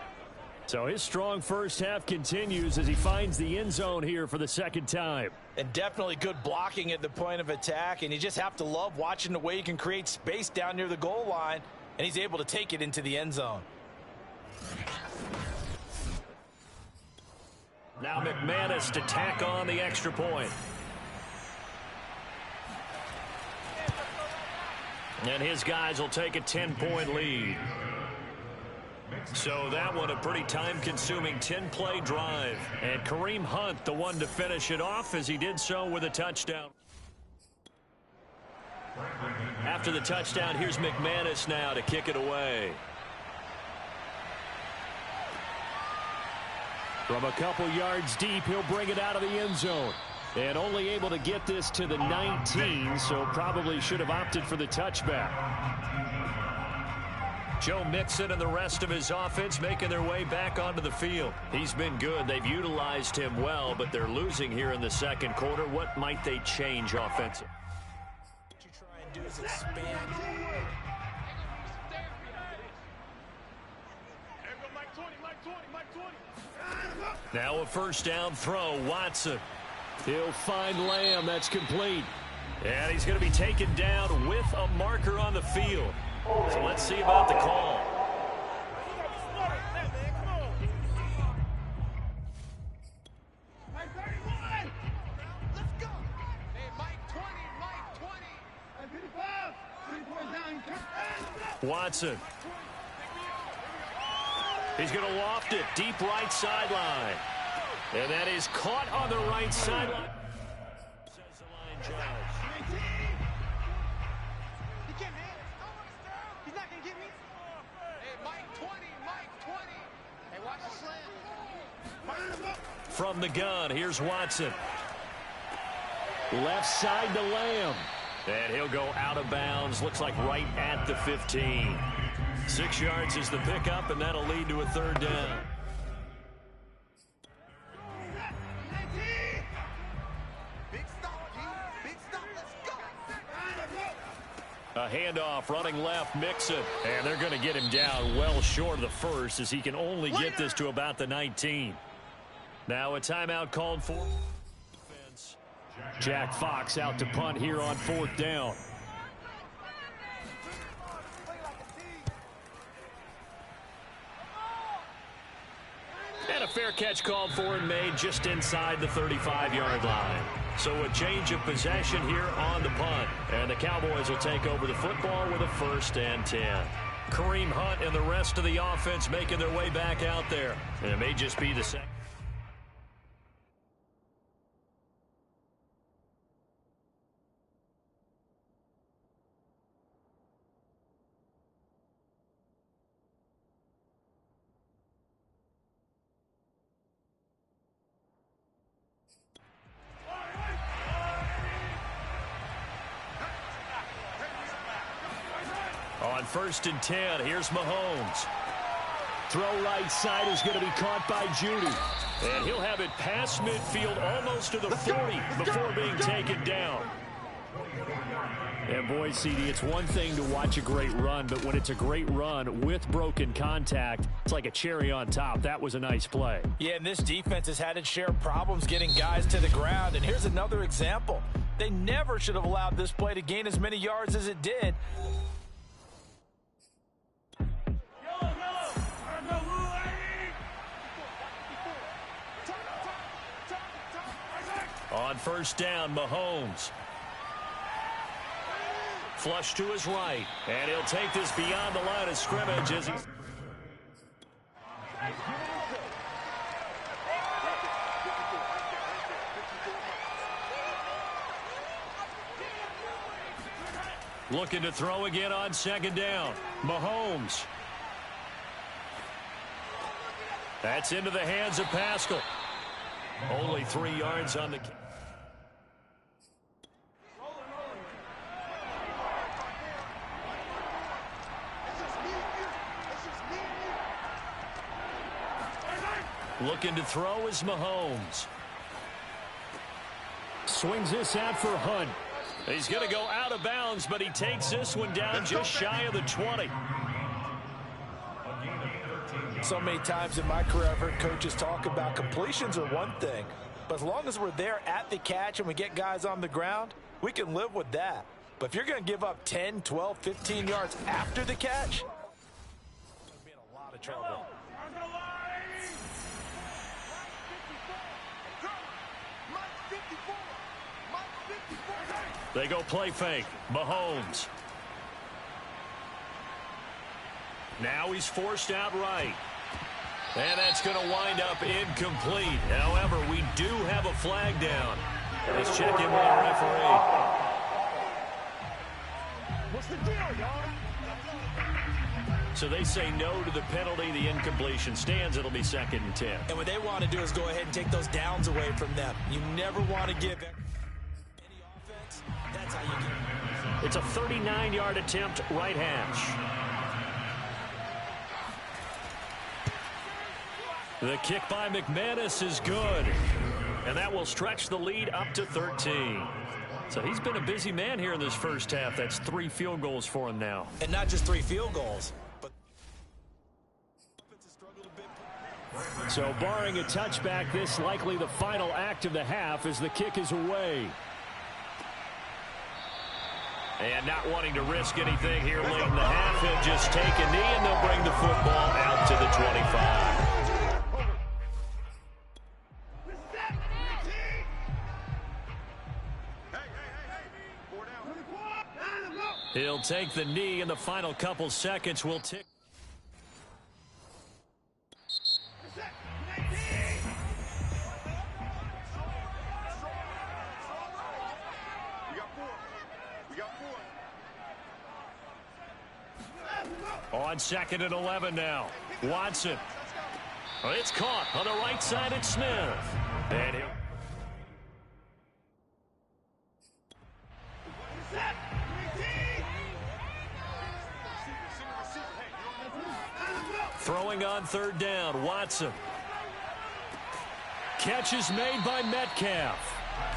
So his strong first half continues as he finds the end zone here for the second time. And definitely good blocking at the point of attack. And you just have to love watching the way he can create space down near the goal line. And he's able to take it into the end zone. Now McManus to tack on the extra point. And his guys will take a 10-point lead. So that one a pretty time-consuming 10-play drive. And Kareem Hunt the one to finish it off as he did so with a touchdown. After the touchdown, here's McManus now to kick it away. From a couple yards deep, he'll bring it out of the end zone. And only able to get this to the 19, so probably should have opted for the touchback. Joe Mixon and the rest of his offense making their way back onto the field. He's been good. They've utilized him well, but they're losing here in the second quarter. What might they change offensively? What you try and do is expand. Now a first down throw, Watson. He'll find Lamb. That's complete. And he's going to be taken down with a marker on the field. So let's see about the call. Watson. He's going to loft it deep right sideline. And that is caught on the right sideline. Says the line judge. He can't hit. He's not going to get me. Hey, Mike 20, Mike 20. Hey, watch the slam. From the gun, here's Watson. Left side to Lamb. And he'll go out of bounds. Looks like right at the 15. 6 yards is the pickup, and that'll lead to a third down. A handoff running left, Mixon. And they're going to get him down well short of the first as he can only get this to about the 19. Now a timeout called for. Jack Fox out to punt here on fourth down. And a fair catch called for and made just inside the 35-yard line. So a change of possession here on the punt. And the Cowboys will take over the football with a 1st and 10. Kareem Hunt and the rest of the offense making their way back out there. And it may just be the second. On 1st and 10, here's Mahomes. Throw right side is going to be caught by Judy. And he'll have it past midfield almost to the 40 before being taken down. And boy, CD, it's one thing to watch a great run, but when it's a great run with broken contact, it's like a cherry on top. That was a nice play. Yeah, and this defense has had its share of problems getting guys to the ground. And here's another example. They never should have allowed this play to gain as many yards as it did. On 1st down, Mahomes. Flush to his right. And he'll take this beyond the line of scrimmage as he's... Looking to throw again on 2nd down. Mahomes. That's into the hands of Pascal. Only 3 yards on the... Looking to throw is Mahomes. Swings this out for Hunt. He's going to go out of bounds, but he takes this one down just shy of the 20. So many times in my career, I've heard coaches talk about completions are one thing, but as long as we're there at the catch and we get guys on the ground, we can live with that. But if you're going to give up 10, 12, 15 yards after the catch, you'll be in a lot of trouble. They go play fake. Mahomes. Now he's forced out right. And that's going to wind up incomplete. However, we do have a flag down. Let's check in with the referee. What's the deal, y'all? So they say no to the penalty. The incompletion stands. It'll be 2nd and 10. And what they want to do is go ahead and take those downs away from them. You never want to give any offense. That's how you get it. It's a 39-yard attempt, right hash. The kick by McManus is good. And that will stretch the lead up to 13. So he's been a busy man here in this first half. That's 3 field goals for him now. And not just 3 field goals. But so barring a touchback, this likely the final act of the half as the kick is away. And not wanting to risk anything here late in the half, he'll just take a knee and they'll bring the football out to the 25. He'll take the knee in the final couple seconds. Will tick. On 2nd and 11 now. Watson. Oh, it's caught on the right side at Smith. And he'll... Throwing on 3rd down, Watson. Catch is made by Metcalf.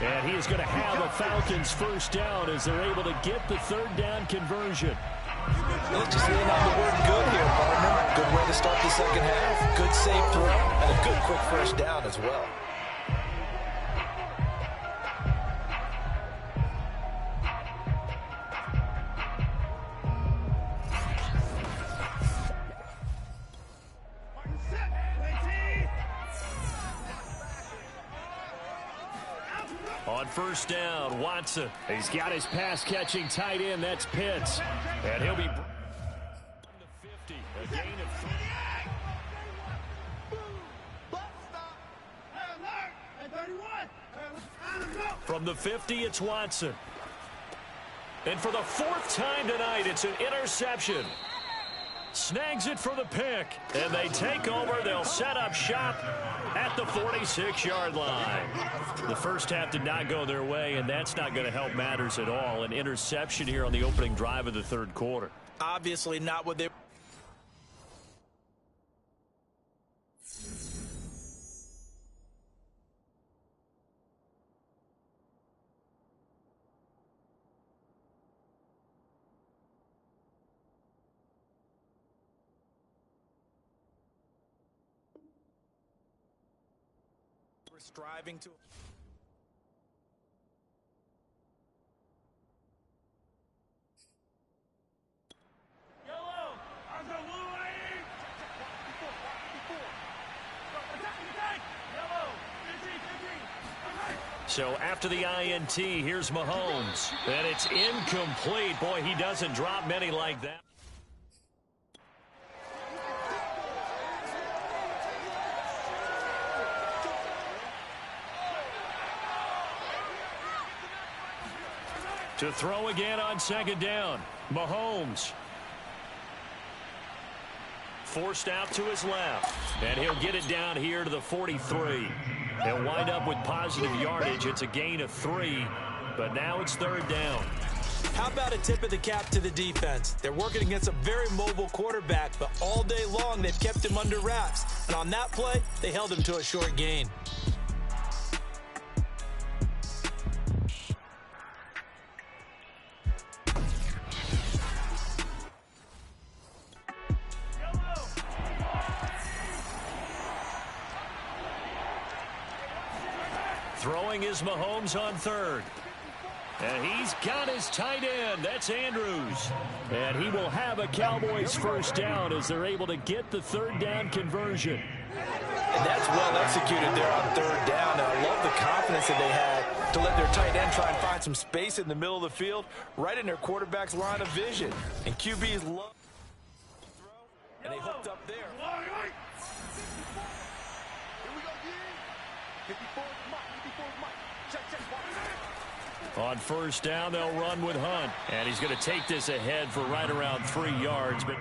And he is going to have a Falcons first down as they're able to get the 3rd down conversion. Let's just lean on the word good here, partner. Good way to start the 2nd half. Good safe throw and a good quick first down as well. On 1st down, Watson. He's got his pass-catching tight end. That's Pitts. And he'll be... 50, a gain of 3. From the 50, it's Watson. And for the 4th time tonight, it's an interception. Snags it for the pick. And they take over. They'll set up shop at the 46-yard line. The first half did not go their way, and that's not going to help matters at all. An interception here on the opening drive of the 3rd quarter. Obviously not what they... striving to. So after the INT, here's Mahomes. And it's incomplete. Boy, he doesn't drop many like that. To throw again on 2nd down. Mahomes. Forced out to his left. And he'll get it down here to the 43. He'll wind up with positive yardage. It's a gain of 3. But now it's 3rd down. How about a tip of the cap to the defense? They're working against a very mobile quarterback, but all day long they've kept him under wraps. And on that play, they held him to a short gain. Throwing is Mahomes on 3rd. And he's got his tight end. That's Andrews. And he will have a Cowboys first down as they're able to get the 3rd down conversion. And that's well executed there on 3rd down. And I love the confidence that they had to let their tight end try and find some space in the middle of the field, right in their quarterback's line of vision. And QBs love to throw, and they hooked up there. Here we go, 54 Mike. Check. On first down, they'll run with Hunt. And he's going to take this ahead for right around 3 yards. But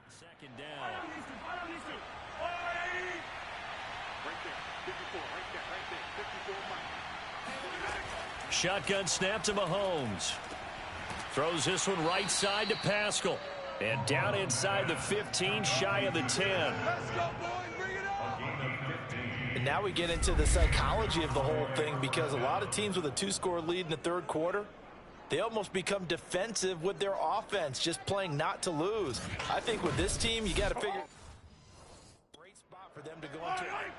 second down. Shotgun snap to Mahomes. Throws this one right side to Pascal. And down inside the 15, shy of the 10. Let's go, boys. Bring it on. And now we get into the psychology of the whole thing, because a lot of teams with a 2-score lead in the third quarter, they almost become defensive with their offense, just playing not to lose. I think with this team, you got to figure. Great spot for them to go into. Hey,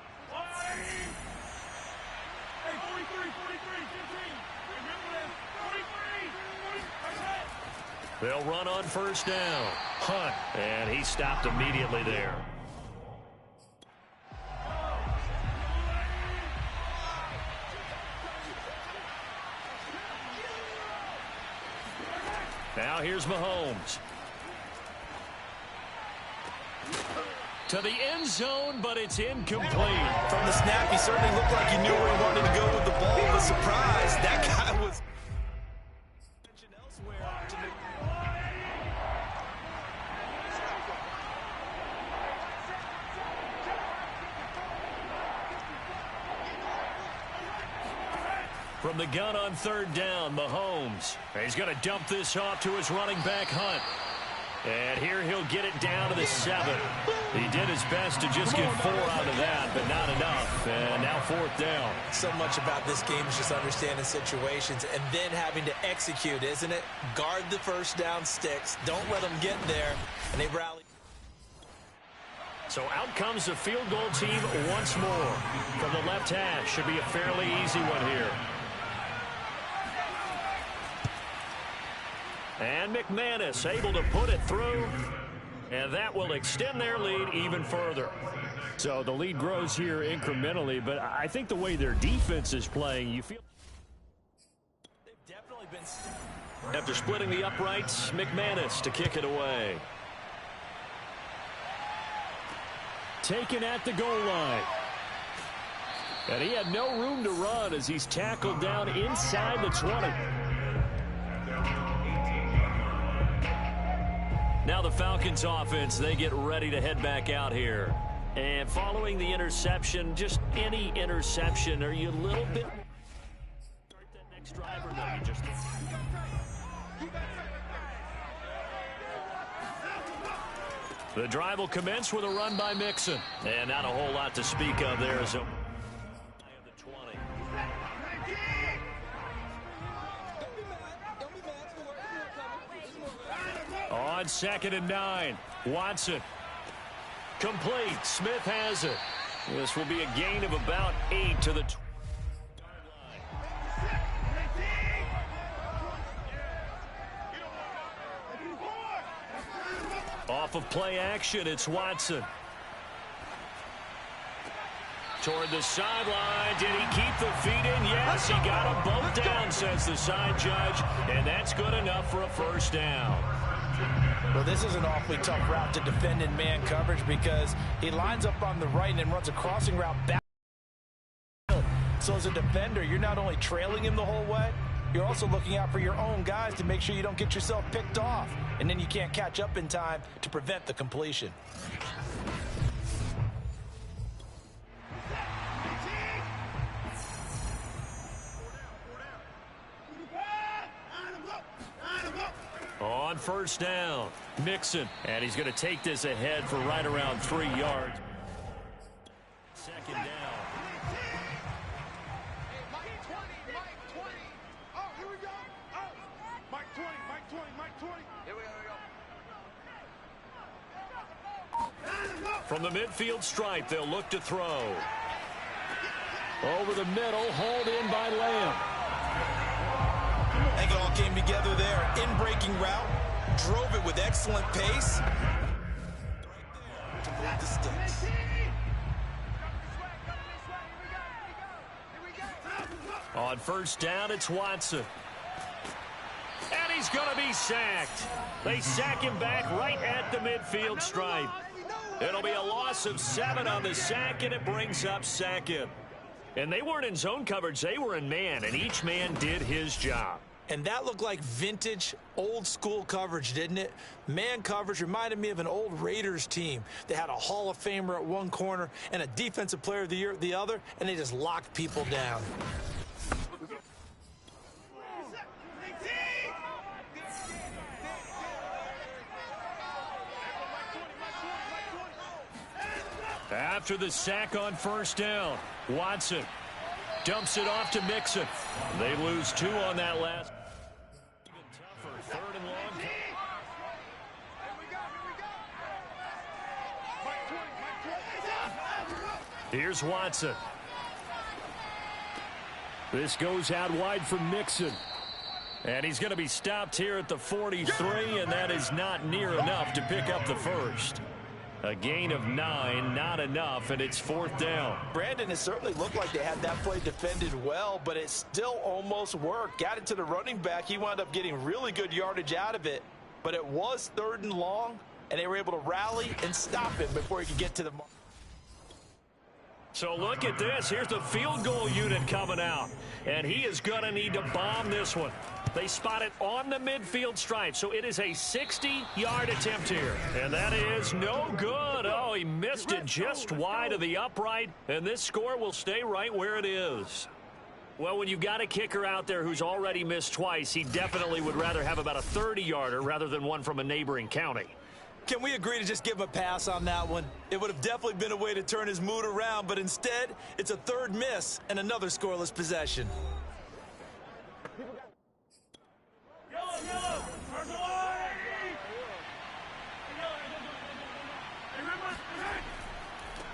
43, 15. Remember that? 43. They'll run on first down. Hunt, and he stopped immediately there. Now here's Mahomes. To the end zone, but it's incomplete. From the snap, he certainly looked like he knew where he wanted to go with the ball. The surprise, that guy was elsewhere. From the gun on third down, Mahomes. He's going to dump this off to his running back, Hunt. And here he'll get it down to the 7. He did his best to just get 4 out of that, but not enough. And now fourth down. So much about this game is just understanding situations and then having to execute, isn't it? Guard the first down sticks. Don't let them get there. And they rally. So out comes the field goal team once more. From the left hash, should be a fairly easy one here. And McManus able to put it through. And that will extend their lead even further. So the lead grows here incrementally, but I think the way their defense is playing, you feel They've definitely been. After splitting the uprights, McManus to kick it away. Taken at the goal line. And he had no room to run as he's tackled down inside the 20. Now the Falcons offense, they get ready to head back out here. And following the interception, just any interception, are you a little bit... Start that next drive or no? You just... The drive will commence with a run by Mixon. And not a whole lot to speak of there as a... On 2nd and 9, Watson. Complete. Smith has it. This will be a gain of about 8 to the 20. Off of play action, it's Watson. Toward the sideline. Did he keep the feet in? Yes, he got them both down, says the side judge. And that's good enough for a first down. Well, this is an awfully tough route to defend in man coverage because he lines up on the right and then runs a crossing route back. So as a defender, you're not only trailing him the whole way, you're also looking out for your own guys to make sure you don't get yourself picked off. And then you can't catch up in time to prevent the completion. On first down, Mixon. And he's going to take this ahead for right around 3 yards. Second down. Hey, Mike 20, Mike 20. Oh, here we go. Oh, Mike 20, Mike 20, Mike 20. Here we go. From the midfield stripe, they'll look to throw. Over the middle, hauled in by Lamb. I think it all came together there. In-breaking route, drove it with excellent pace. Right there to move the sticks. On first down, it's Watson. And he's going to be sacked. They sack him back right at the midfield stripe. It'll be a loss of 7 on the sack, and it brings up second. And they weren't in zone coverage. They were in man, and each man did his job. And that looked like vintage, old-school coverage, didn't it? Man coverage reminded me of an old Raiders team. They had a Hall of Famer at one corner and a Defensive Player of the Year at the other, and they just locked people down. After the sack on first down, Watson dumps it off to Mixon. They lose 2 on that last. Even tougher, 3rd and long. Here's Watson. This goes out wide for Mixon. And he's going to be stopped here at the 43, and that is not near enough to pick up the first. A gain of 9, not enough, and it's 4th down. Brandon, it certainly looked like they had that play defended well, but it still almost worked. Got it to the running back. He wound up getting really good yardage out of it, but it was 3rd and long, and they were able to rally and stop him before he could get to the mark. So look at this. Here's the field goal unit coming out, and he is going to need to bomb this one. They spot it on the midfield stripe, so it is a 60-yard attempt here. And that is no good. Oh, he missed it just wide of the upright, and this score will stay right where it is. Well, when you've got a kicker out there who's already missed twice, he definitely would rather have about a 30-yarder rather than one from a neighboring county. Can we agree to just give him a pass on that one? It would have definitely been a way to turn his mood around, but instead, it's a 3rd miss and another scoreless possession.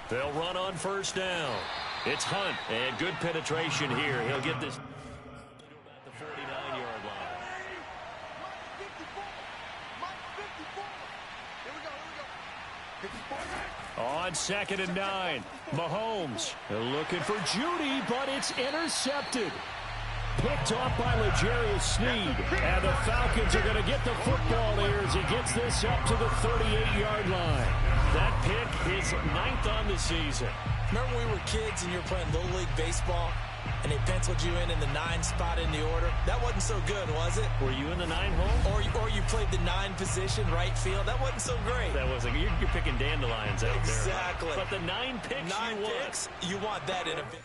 They'll run on first down. It's Hunt, and good penetration here. He'll get this at the 49-yard line. On 2nd and 9, Mahomes looking for Judy, but it's intercepted. Picked off by L'Jarius Sneed. And the Falcons are going to get the football here as he gets this up to the 38-yard line. That pick is 9th on the season. Remember when we were kids and you were playing Little League Baseball and they penciled you in the 9 spot in the order? That wasn't so good, was it? Were you in the 9 hole? Or you played the 9 position, right field. That wasn't so great. That wasn't. You're picking dandelions out there. Exactly. But the 9 picks you want that in a bit.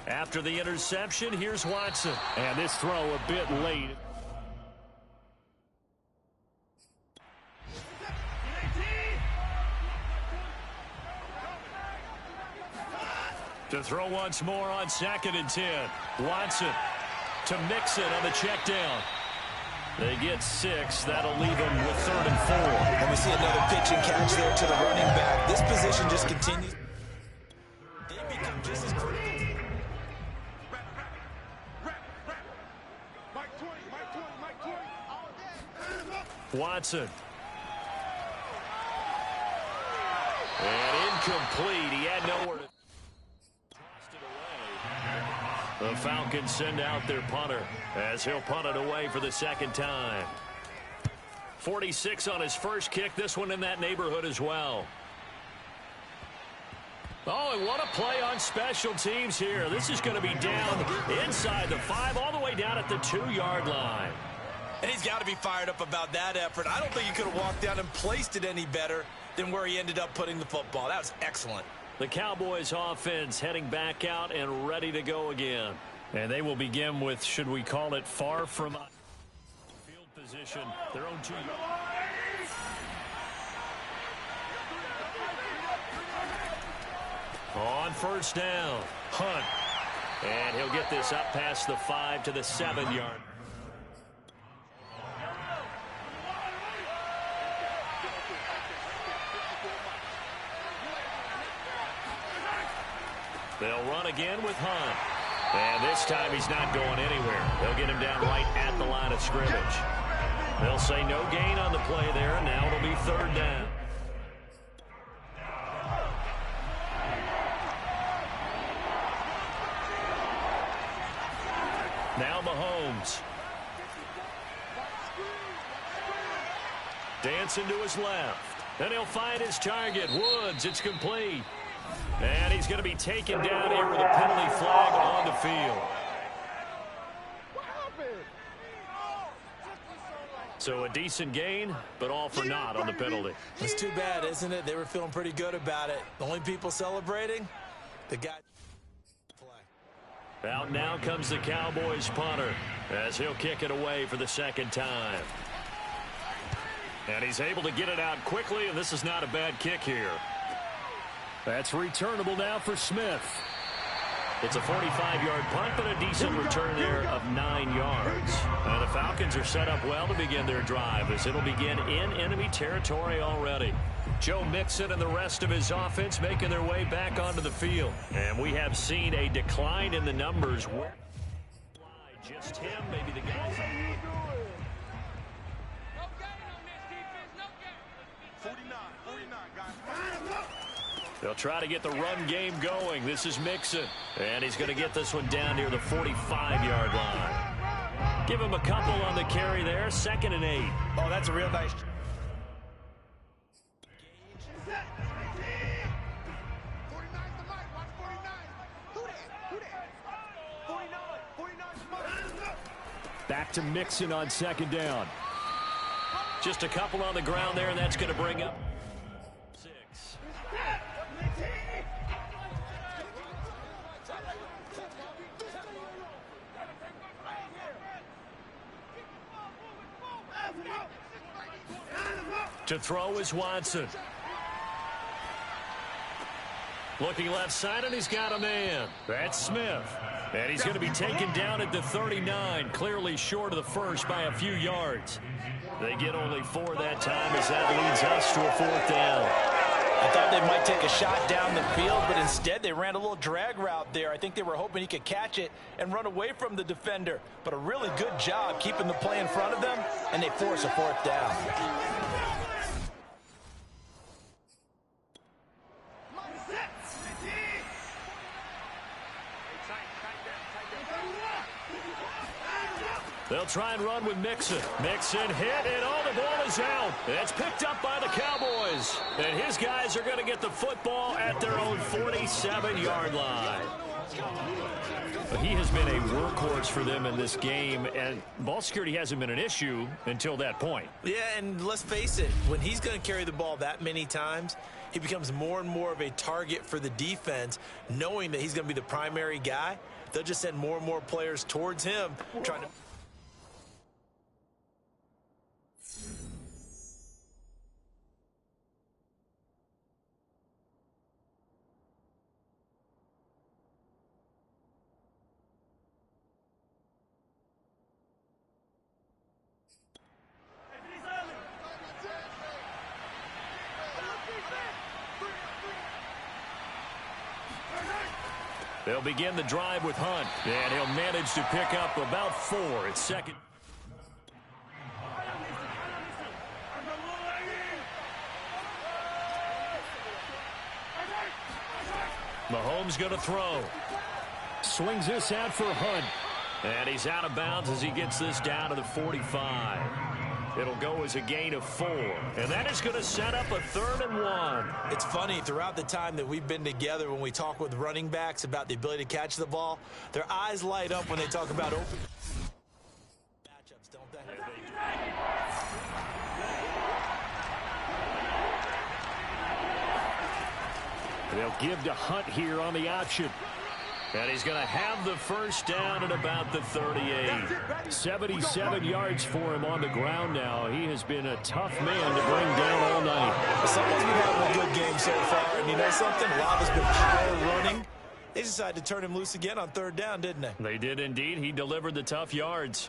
After the interception, here's Watson. And this throw a bit late. To throw once more on 2nd and 10. Watson to Mixon on the check down. They get 6. That'll leave them with 3rd and 4. And we see another pitch and catch there to the running back. This position just continues. They become just as critical. Watson. And incomplete. He had nowhere to toss it away. The Falcons send out their punter as he'll punt it away for the 2nd time. 46 on his first kick. This one in that neighborhood as well. Oh, and what a play on special teams here. This is going to be down inside the 5 all the way down at the 2-yard line. And he's got to be fired up about that effort. I don't think he could have walked down and placed it any better than where he ended up putting the football. That was excellent. The Cowboys offense heading back out and ready to go again. And they will begin with, should we call it, far from field position, their own 2 yards. On first down, Hunt. And he'll get this up past the 5 to the 7-yard. They'll run again with Hunt. And this time he's not going anywhere. They'll get him down right at the line of scrimmage. They'll say no gain on the play there, and now it'll be 3rd down. Now Mahomes. Mahomes. Dancing to his left. And he'll find his target. Woods, it's complete. And he's going to be taken down here with a penalty flag on the field. So a decent gain, but all for naught on the penalty. It's too bad, isn't it? They were feeling pretty good about it. The only people celebrating, the guy. Out now comes the Cowboys punter as he'll kick it away for the second time. And he's able to get it out quickly, and this is not a bad kick here. That's returnable now for Smith. It's a 45-yard punt, but a decent return there of 9 yards. And the Falcons are set up well to begin their drive as it'll begin in enemy territory already. Joe Mixon and the rest of his offense making their way back onto the field. And we have seen a decline in the numbers. Just him, maybe the guys. They'll try to get the run game going. This is Mixon. And he's going to get this one down near the 45-yard line. Give him a couple on the carry there. 2nd and 8. Oh, that's a real nice. Back to Mixon on 2nd down. Just a couple on the ground there, and that's going to bring up 6. To throw is Watson. Looking left side, and he's got a man. That's Smith. And he's going to be taken down at the 39, clearly short of the first by a few yards. They get only 4 that time as that leads us to a 4th down. I thought they might take a shot down the field, but instead they ran a little drag route there. I think they were hoping he could catch it and run away from the defender. But a really good job keeping the play in front of them, and they force a 4th down. They'll try and run with Mixon. Mixon hit, and the ball is out. It's picked up by the Cowboys. And his guys are going to get the football at their own 47-yard line. But he has been a workhorse for them in this game, and ball security hasn't been an issue until that point. Yeah, and let's face it, when he's going to carry the ball that many times, he becomes more and more of a target for the defense, knowing that he's going to be the primary guy. They'll just send more and more players towards him, trying to... They'll begin the drive with Hunt, and he'll manage to pick up about 4 at 2nd. Mahomes going to throw. Swings this out for Hunt. And he's out of bounds as he gets this down to the 45. It'll go as a gain of 4. And that is going to set up a 3rd and 1. It's funny, throughout the time that we've been together, when we talk with running backs about the ability to catch the ball, their eyes light up when they talk about open matchups, don't they? They'll give to Hunt here on the option. And he's going to have the first down at about the 38. 77 yards for him on the ground now. He has been a tough man to bring down all night. Someone's been having a good game so far, and you know something? A lot has been power running. They decided to turn him loose again on 3rd down, didn't they? They did indeed. He delivered the tough yards.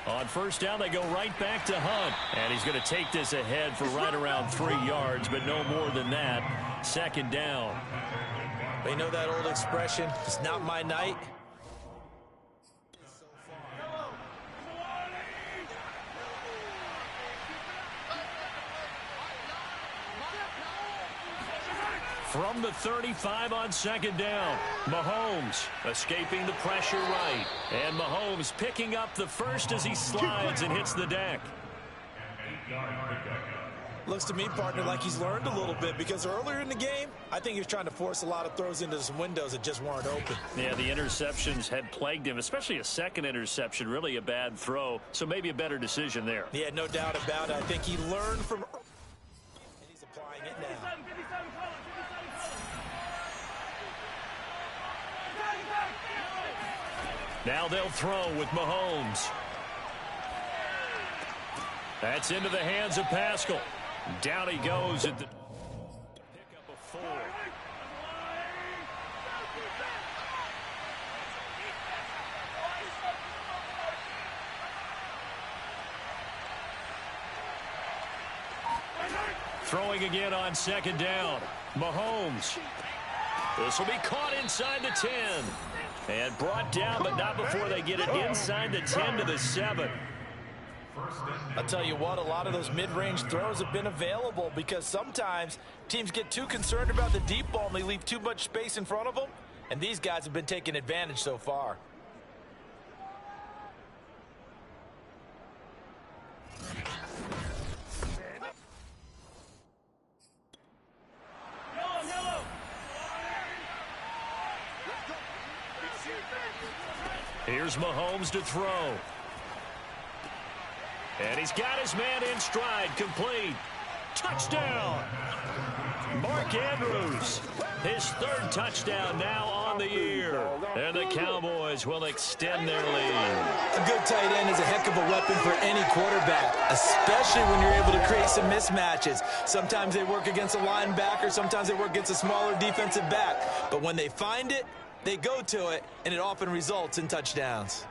On 1st down, they go right back to Hunt. And he's going to take this ahead for right around 3 yards, but no more than that. 2nd down. They know that old expression, it's not my night. From the 35 on second down, Mahomes escaping the pressure right. And Mahomes picking up the first as he slides and hits the deck. Looks to me, partner, like he's learned a little bit, because earlier in the game, I think he was trying to force a lot of throws into some windows that just weren't open. Yeah, the interceptions had plagued him, especially a second interception, really a bad throw. So maybe a better decision there. Yeah, no doubt about it. I think he learned from... and he's applying it now. Now they'll throw with Mahomes. That's into the hands of Pascal. Down he goes at the pickup of 4. Throwing again on second down. Mahomes. This will be caught inside the 10. And brought down, but not before they get it inside the 10 to the 7. I'll tell you what, a lot of those mid-range throws have been available, because sometimes teams get too concerned about the deep ball and they leave too much space in front of them, and these guys have been taking advantage so far. Here's Mahomes to throw. And he's got his man in stride, complete. Touchdown! Mark Andrews, his 3rd touchdown now on the year. And the Cowboys will extend their lead. A good tight end is a heck of a weapon for any quarterback, especially when you're able to create some mismatches. Sometimes they work against a linebacker, sometimes they work against a smaller defensive back. But when they find it, they go to it, and it often results in touchdowns.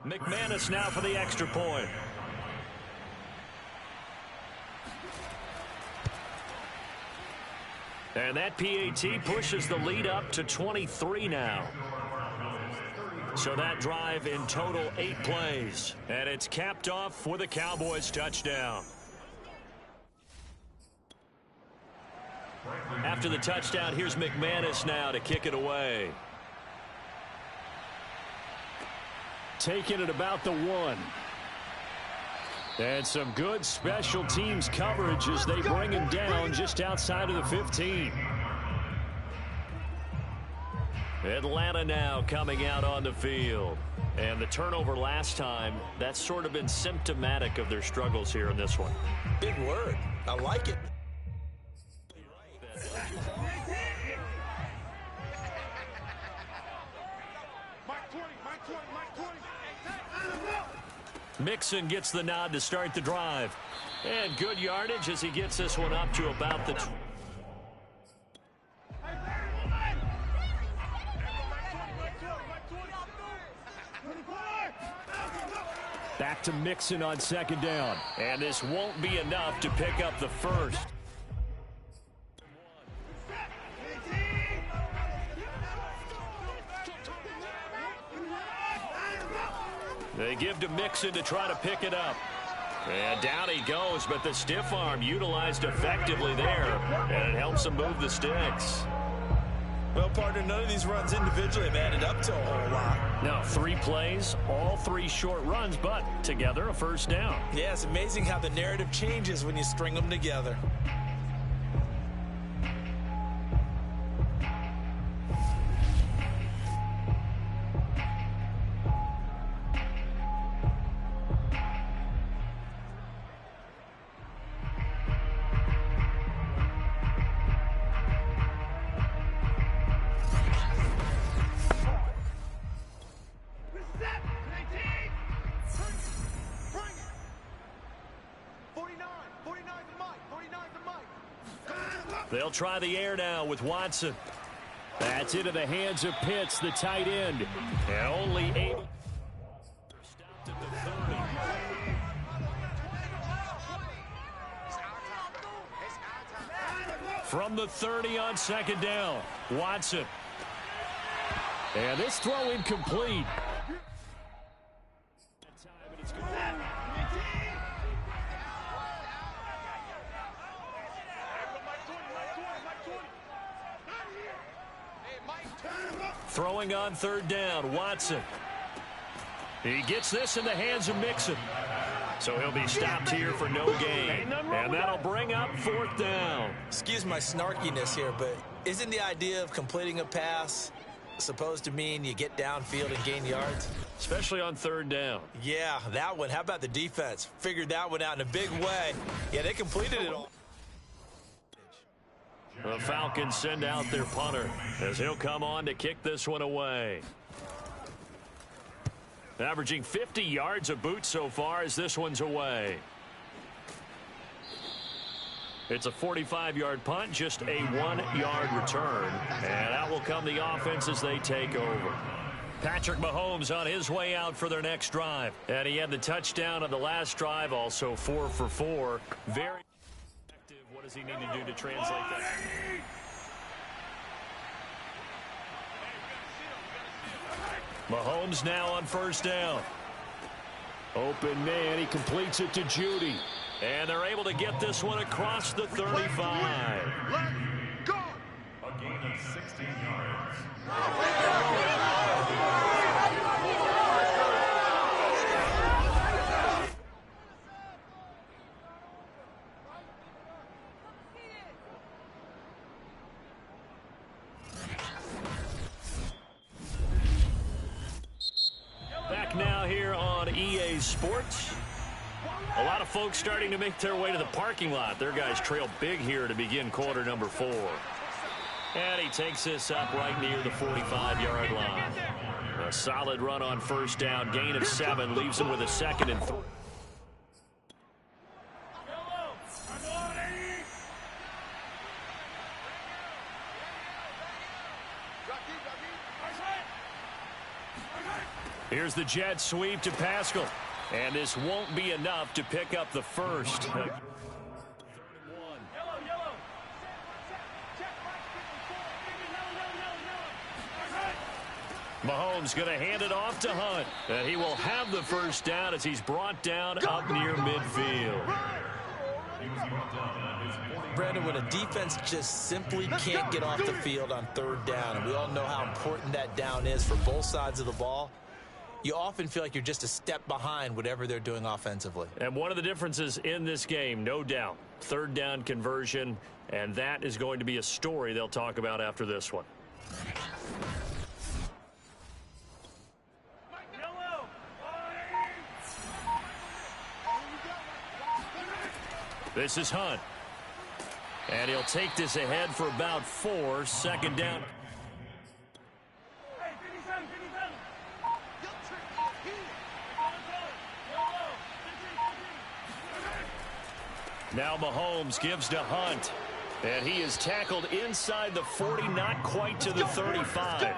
McManus now for the extra point. And that PAT pushes the lead up to 23 now. So that drive in total 8 plays. And it's capped off with a Cowboys touchdown. After the touchdown, here's McManus now to kick it away. Taking it about the 1. And some good special teams coverage as they bring him down just outside of the 15. Atlanta now coming out on the field. And the turnover last time, that's sort of been symptomatic of their struggles here in this one. Big word. I like it. Mixon gets the nod to start the drive. And good yardage as he gets this one up to about the... Back to Mixon on second down. And this won't be enough to pick up the first. They give to Mixon to try to pick it up. And down he goes, but the stiff arm utilized effectively there. And it helps him move the sticks. Well, partner, none of these runs individually have added up to a whole lot. Now, 3 plays, all 3 short runs, but together a first down. Yeah, it's amazing how the narrative changes when you string them together. They'll try the air now with Watson. That's into the hands of Pitts, the tight end. And only able... Stopped at the 30. From the 30 on second down, Watson. And this throw incomplete. Throwing on third down, Watson. He gets this in the hands of Mixon. So he'll be stopped here for no gain. And that'll bring up fourth down. Excuse my snarkiness here, but isn't the idea of completing a pass supposed to mean you get downfield and gain yards? Especially on third down. Yeah, that one. How about the defense? Figured that one out in a big way. Yeah, they completed it all. The Falcons send out their punter as he'll come on to kick this one away. Averaging 50 yards a boot so far as this one's away. It's a 45-yard punt, just a 1-yard return. And out will come the offense as they take over. Patrick Mahomes on his way out for their next drive. And he had the touchdown on the last drive, also 4 for 4. Very effective. What does he need to do to translate that? Mahomes now on first down. Open man, he completes it to Judy. And they're able to get this one across the 35. Let's go! A gain of 16 yards. Back now here on EA Sports. A lot of folks starting to make their way to the parking lot. Their guys trail big here to begin quarter number 4. And he takes this up right near the 45-yard line. A solid run on first down. Gain of 7 leaves him with a 2nd and 3. Here's the jet sweep to Pascal. And this won't be enough to pick up the first. Mahomes going to hand it off to Hunt. And he will have the first down as he's brought down up near midfield. Brandon, when a defense just simply can't get off the field on third down, and we all know how important that down is for both sides of the ball, you often feel like you're just a step behind whatever they're doing offensively. And one of the differences in this game, no doubt, third down conversion, and that is going to be a story they'll talk about after this one. This is Hunt. And he'll take this ahead for about 4, 2nd down. Now Mahomes gives to Hunt. And he is tackled inside the 40, not quite to the 35.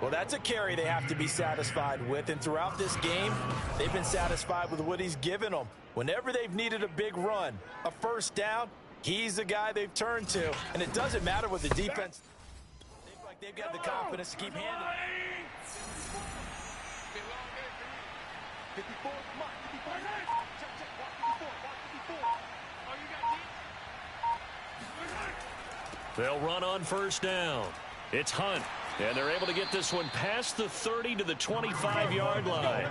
Well, that's a carry they have to be satisfied with. And throughout this game, they've been satisfied with what he's given them. Whenever they've needed a big run, a first down, he's the guy they've turned to. And it doesn't matter what the defense. They feel like they've got the confidence to keep handling it. 54, come on, 54. Check, watch 54, watch 54. Oh, you got deep? They'll run on first down. It's Hunt. And they're able to get this one past the 30 to the 25-yard line.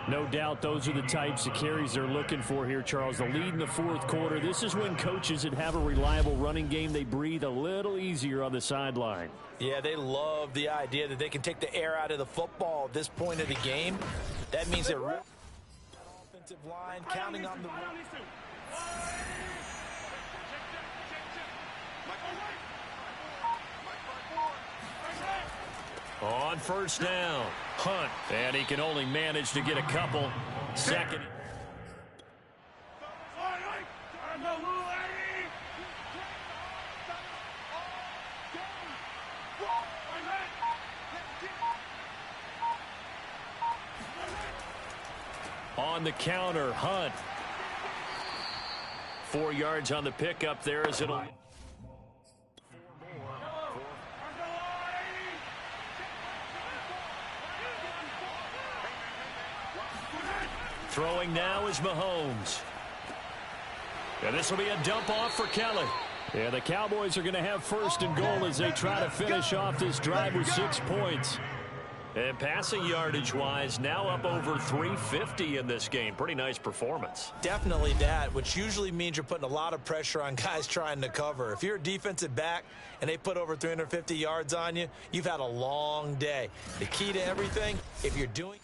No doubt those are the types of carries they're looking for here, Charles. The lead in the fourth quarter. This is when coaches that have a reliable running game, they breathe a little easier on the sideline. Yeah, they love the idea that they can take the air out of the football at this point of the game. That means they're really offensive line counting on the run. On first down, Hunt. And he can only manage to get a couple. 2nd. On the counter, Hunt. 4 yards on the pickup there as it'll... Throwing now is Mahomes. And this will be a dump off for Kelly. And the Cowboys are going to have first and goal as they try to finish off this drive with 6 points. And passing yardage-wise, now up over 350 in this game. Pretty nice performance. Definitely that, which usually means you're putting a lot of pressure on guys trying to cover. If you're a defensive back and they put over 350 yards on you, you've had a long day. The key to everything, if you're doing...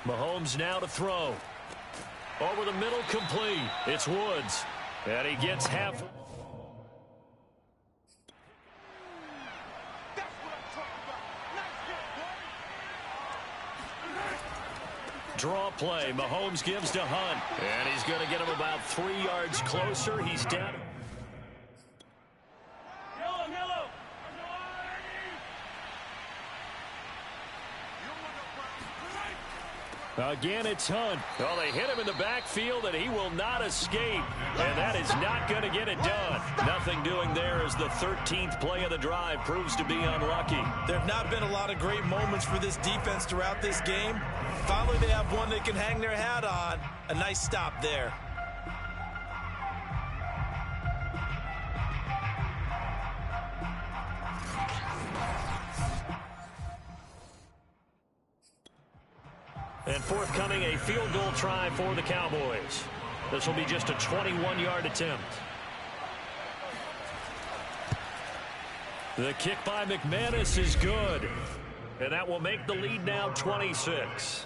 Mahomes now to throw. Over the middle, complete. It's Woods. And he gets half. Draw play. Mahomes gives to Hunt. And he's going to get him about 3 yards closer. He's down. Again, it's Hunt. Well, they hit him in the backfield, and he will not escape. And that is not going to get it done. Nothing doing there as the 13th play of the drive proves to be unlucky. There have not been a lot of great moments for this defense throughout this game. Finally, they have one they can hang their hat on. A nice stop there. And forthcoming, a field goal try for the Cowboys. This will be just a 21-yard attempt. The kick by McManus is good. And that will make the lead now 26.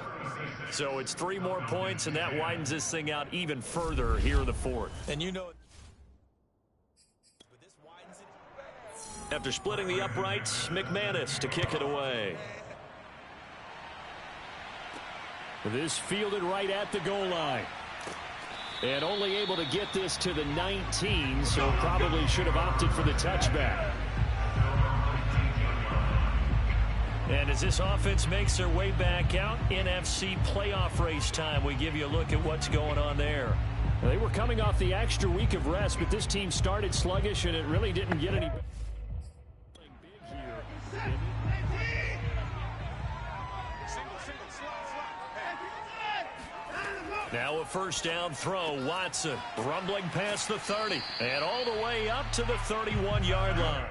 So it's 3 more points, and that widens this thing out even further here in the fourth. And you know... After splitting the uprights, McManus to kick it away. This fielded right at the goal line. And only able to get this to the 19, so probably should have opted for the touchback. And as this offense makes their way back out, NFC playoff race time, we give you a look at what's going on there. They were coming off the extra week of rest, but this team started sluggish, and it really didn't get any better. Now a first down throw. Watson rumbling past the 30 and all the way up to the 31-yard line.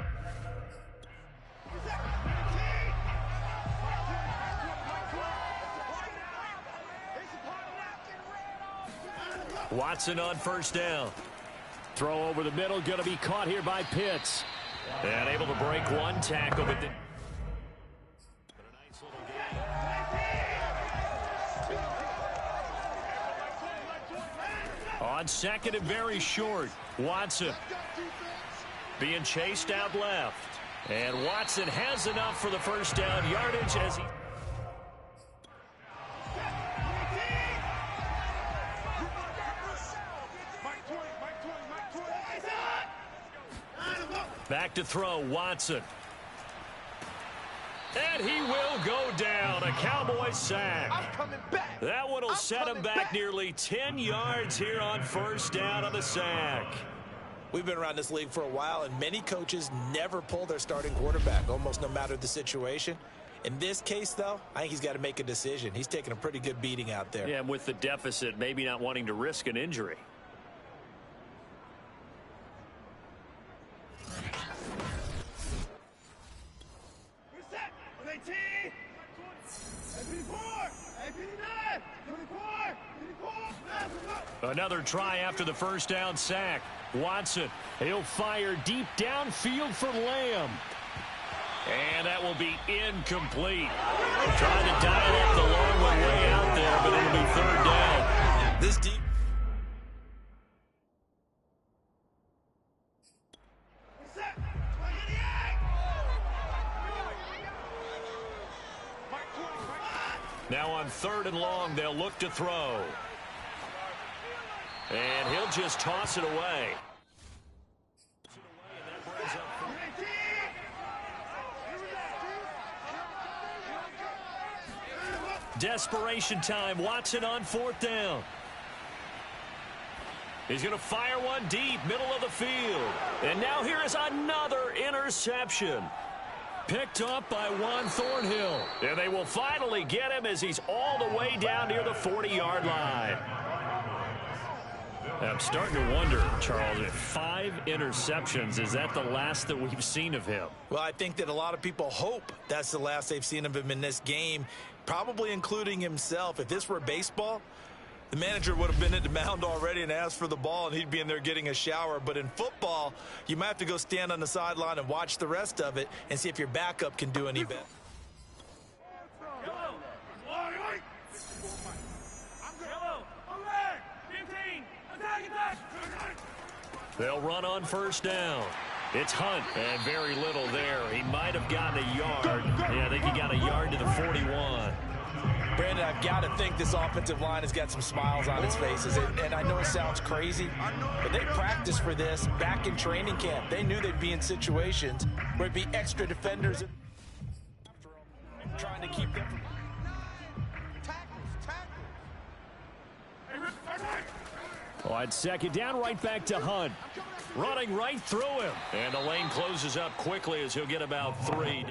Watson on first down. Throw over the middle, going to be caught here by Pitts. And able to break one tackle, but then... On second and very short, Watson being chased out left. And Watson has enough for the first down yardage as he... Back to throw, Watson. And he will go down. A Cowboys sack. I'm coming back. That one will set him back nearly 10 yards here on first down on the sack. We've been around this league for a while, and many coaches never pull their starting quarterback, almost no matter the situation. In this case, though, I think he's got to make a decision. He's taking a pretty good beating out there. Yeah, and with the deficit, maybe not wanting to risk an injury. Another try after the first down sack. Watson, he'll fire deep downfield for Lamb. And that will be incomplete. Trying to dial up the long way out there, but it'll be third down. This deep. Now on third and long, they'll look to throw. And he'll just toss it away. Desperation time. Watson on fourth down. He's going to fire one deep, middle of the field. And now here is another interception. Picked up by Juan Thornhill. And they will finally get him as he's all the way down near the 40-yard line. I'm starting to wonder, Charles, if 5 interceptions, is that the last that we've seen of him? Well, I think that a lot of people hope that's the last they've seen of him in this game, probably including himself. If this were baseball, the manager would have been at the mound already and asked for the ball, and he'd be in there getting a shower. But in football, you might have to go stand on the sideline and watch the rest of it and see if your backup can do any better. They'll run on first down. It's Hunt, and very little there. He might have gotten a yard. Yeah, I think he got a yard to the 41. Brandon, I've got to think this offensive line has got some smiles on its faces. And I know it sounds crazy, but they practiced for this back in training camp. They knew they'd be in situations where it'd be extra defenders trying to keep them from... Wide second down, right back to Hunt. Running right through him. And the lane closes up quickly as he'll get about 3.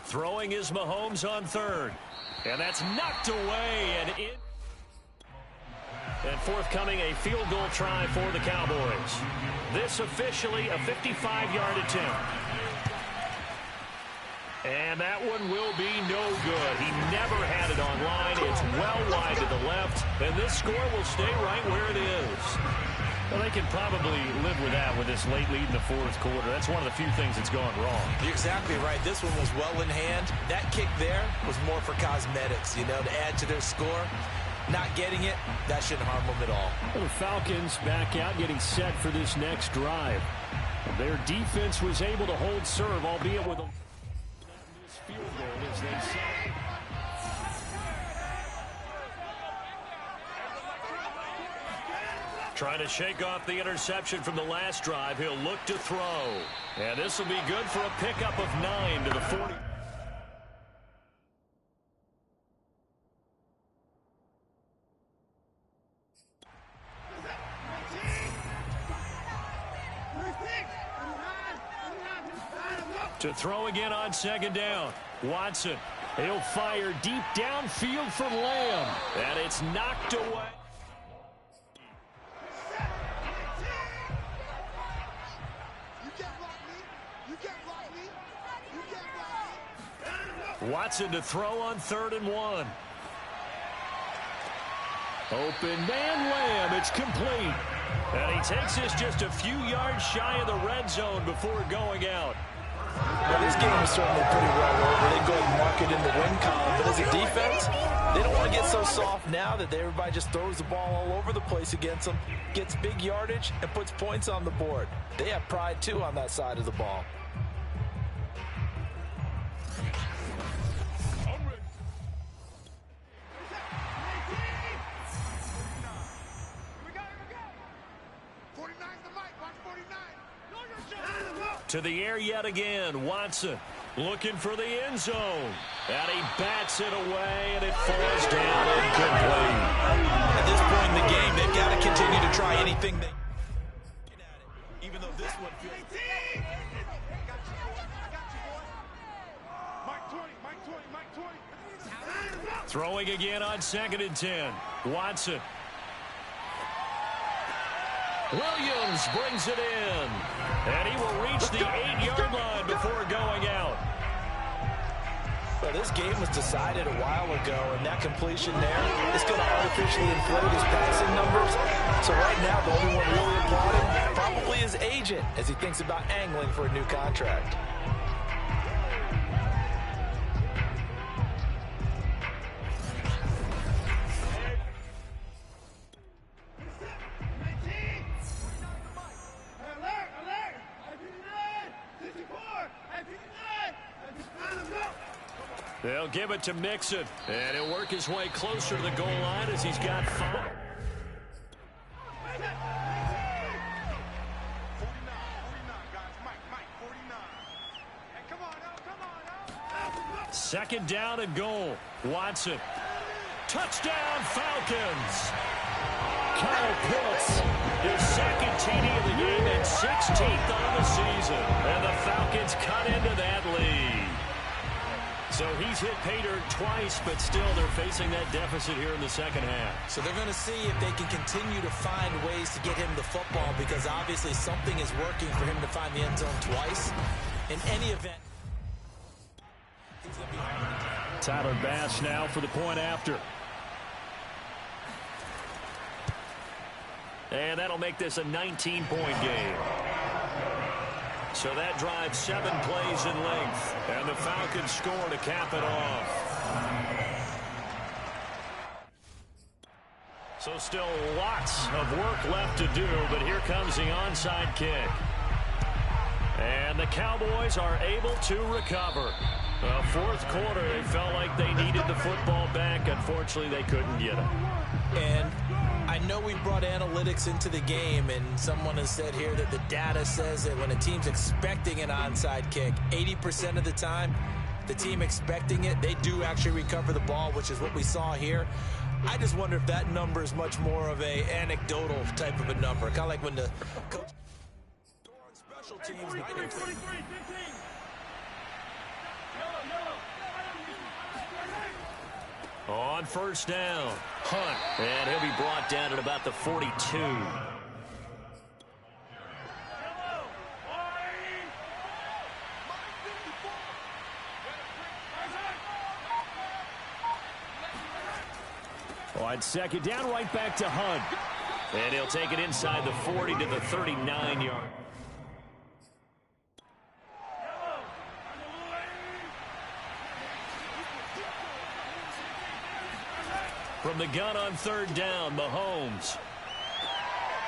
Throwing is Mahomes on third. And that's knocked away and in. And forthcoming a field goal try for the Cowboys. This officially a 55-yard attempt. And that one will be no good. He never had it on line. It's well wide to the left. And this score will stay right where it is. Well, they can probably live with that with this late lead in the fourth quarter. That's one of the few things that's gone wrong. You're exactly right. This one was well in hand. That kick there was more for cosmetics, you know, to add to their score. Not getting it, that shouldn't harm them at all. Well, the Falcons back out getting set for this next drive. Their defense was able to hold serve, albeit with a field goal as they set. Trying to shake off the interception from the last drive. He'll look to throw. And this will be good for a pickup of 9 to the 40. To throw again on second down. Watson. He'll fire deep downfield for Lamb. And it's knocked away. Watson to throw on 3rd and 1. Open man Lamb. It's complete. And he takes this just a few yards shy of the red zone before going out. Well, this game is certainly pretty well over. They go ahead and mark it in the win column. But as a defense, they don't want to get so soft now that everybody just throws the ball all over the place against them, gets big yardage, and puts points on the board. They have pride, too, on that side of the ball. To the air yet again. Watson looking for the end zone. And he bats it away, and it falls down incomplete. At this point in the game, they've got to continue to try anything they can at it. Even though this one feels... Throwing again on 2nd and 10. Watson. Williams brings it in. And he will reach the 8-yard line before going out. Well, this game was decided a while ago, and that completion there is going to artificially inflate his passing numbers. So right now, the only one really applauding probably his agent as he thinks about angling for a new contract. They'll give it to Mixon, and he'll work his way closer to the goal line as he's got 5. 49, guys. Mike, 49. Hey, come on, come Second down and goal. Watson. Touchdown, Falcons. Kyle Pitts, his second TD of the game and 16th on the season. And the Falcons cut into that lead. So he's hit pay dirt twice, but still they're facing that deficit here in the second half. So they're going to see if they can continue to find ways to get him the football, because obviously something is working for him to find the end zone twice. In any event, he's going to be Tyler Bass now for the point after. And that'll make this a 19-point game. So that drives 7 plays in length. And the Falcons score to cap it off. So still lots of work left to do, but here comes the onside kick. And the Cowboys are able to recover. Fourth quarter, they felt like they needed the football back. Unfortunately, they couldn't get it. And I know we brought analytics into the game, and someone has said here that the data says that when a team's expecting an onside kick, 80% of the time, the team expecting it, they do actually recover the ball, which is what we saw here. I just wonder if that number is much more of a anecdotal type of a number, kind of like when the coach on special teams. On first down, Hunt, and he'll be brought down at about the 42. On second down, right back to Hunt. And he'll take it inside the 40 to the 39-yard. From the gun on third down, Mahomes.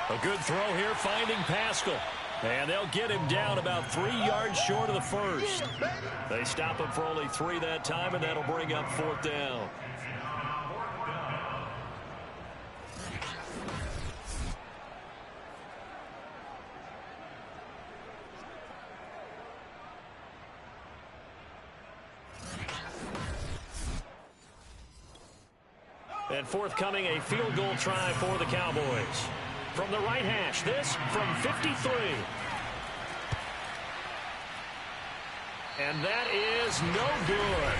A good throw here, finding Pascal. And they'll get him down about 3 yards short of the first. They stop him for only 3 that time, and that'll bring up fourth down. And forthcoming, a field goal try for the Cowboys. From the right hash, this from 53. And that is no good.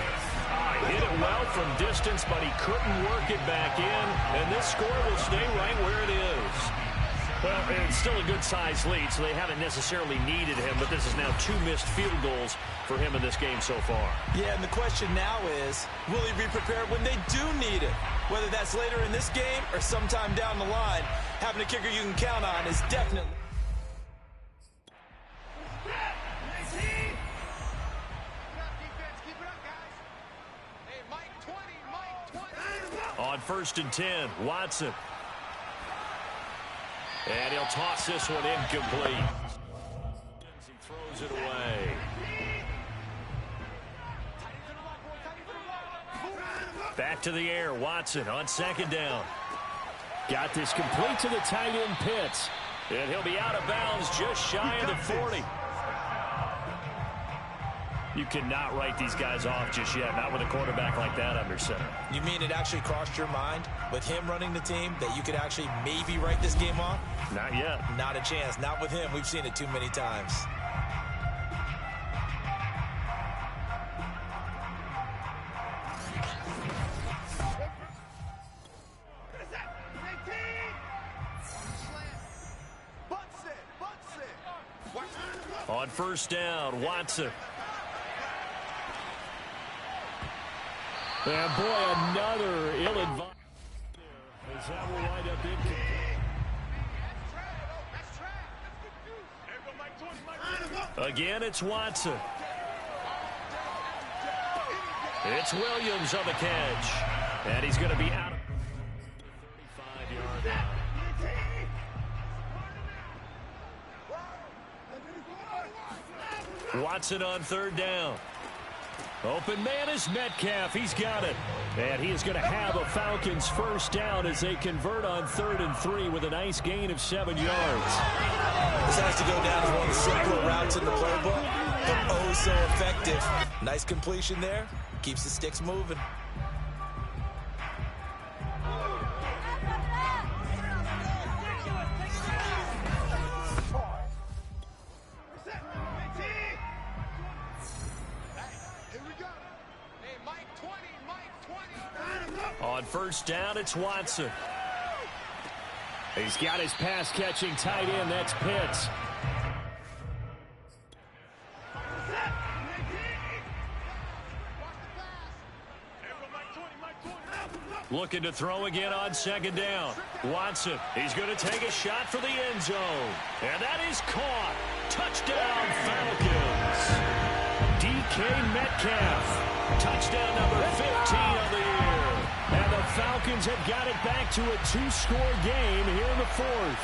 He hit it well from distance, but he couldn't work it back in. And this score will stay right where it is. Well, it's still a good-sized lead, so they haven't necessarily needed him, but this is now 2 missed field goals for him in this game so far. Yeah, and the question now is, will he be prepared when they do need it? Whether that's later in this game or sometime down the line, having a kicker you can count on is definitely... On first and 10, Watson. And he'll toss this one incomplete. He throws it away. Back to the air, Watson on second down. Got this complete to the tight end, Pitts. And he'll be out of bounds just shy of the 40. You cannot write these guys off just yet, not with a quarterback like that under center. You mean it actually crossed your mind with him running the team that you could actually maybe write this game off? Not yet. Not a chance. Not with him. We've seen it too many times. On first down, Watson. And boy, another ill-advised. As that will wind up incomplete. Again, it's Watson. It's Williams on the catch. And he's going to be out of the 35-yard line. Watson on third down. Open man is Metcalf. He's got it. And he is going to have a Falcons first down as they convert on 3rd and 3 with a nice gain of 7 yards. This has to go down as one of the simpler routes in the playbook. Oh, so effective. Nice completion there. Keeps the sticks moving. On first down, it's Watson. He's got his pass-catching tight end. That's Pitts. Looking to throw again on second down. Watson, he's going to take a shot for the end zone. And that is caught. Touchdown, Falcons. DK Metcalf. Touchdown number 15 on the year. And the Falcons have got it back to a 2-score game here in the fourth.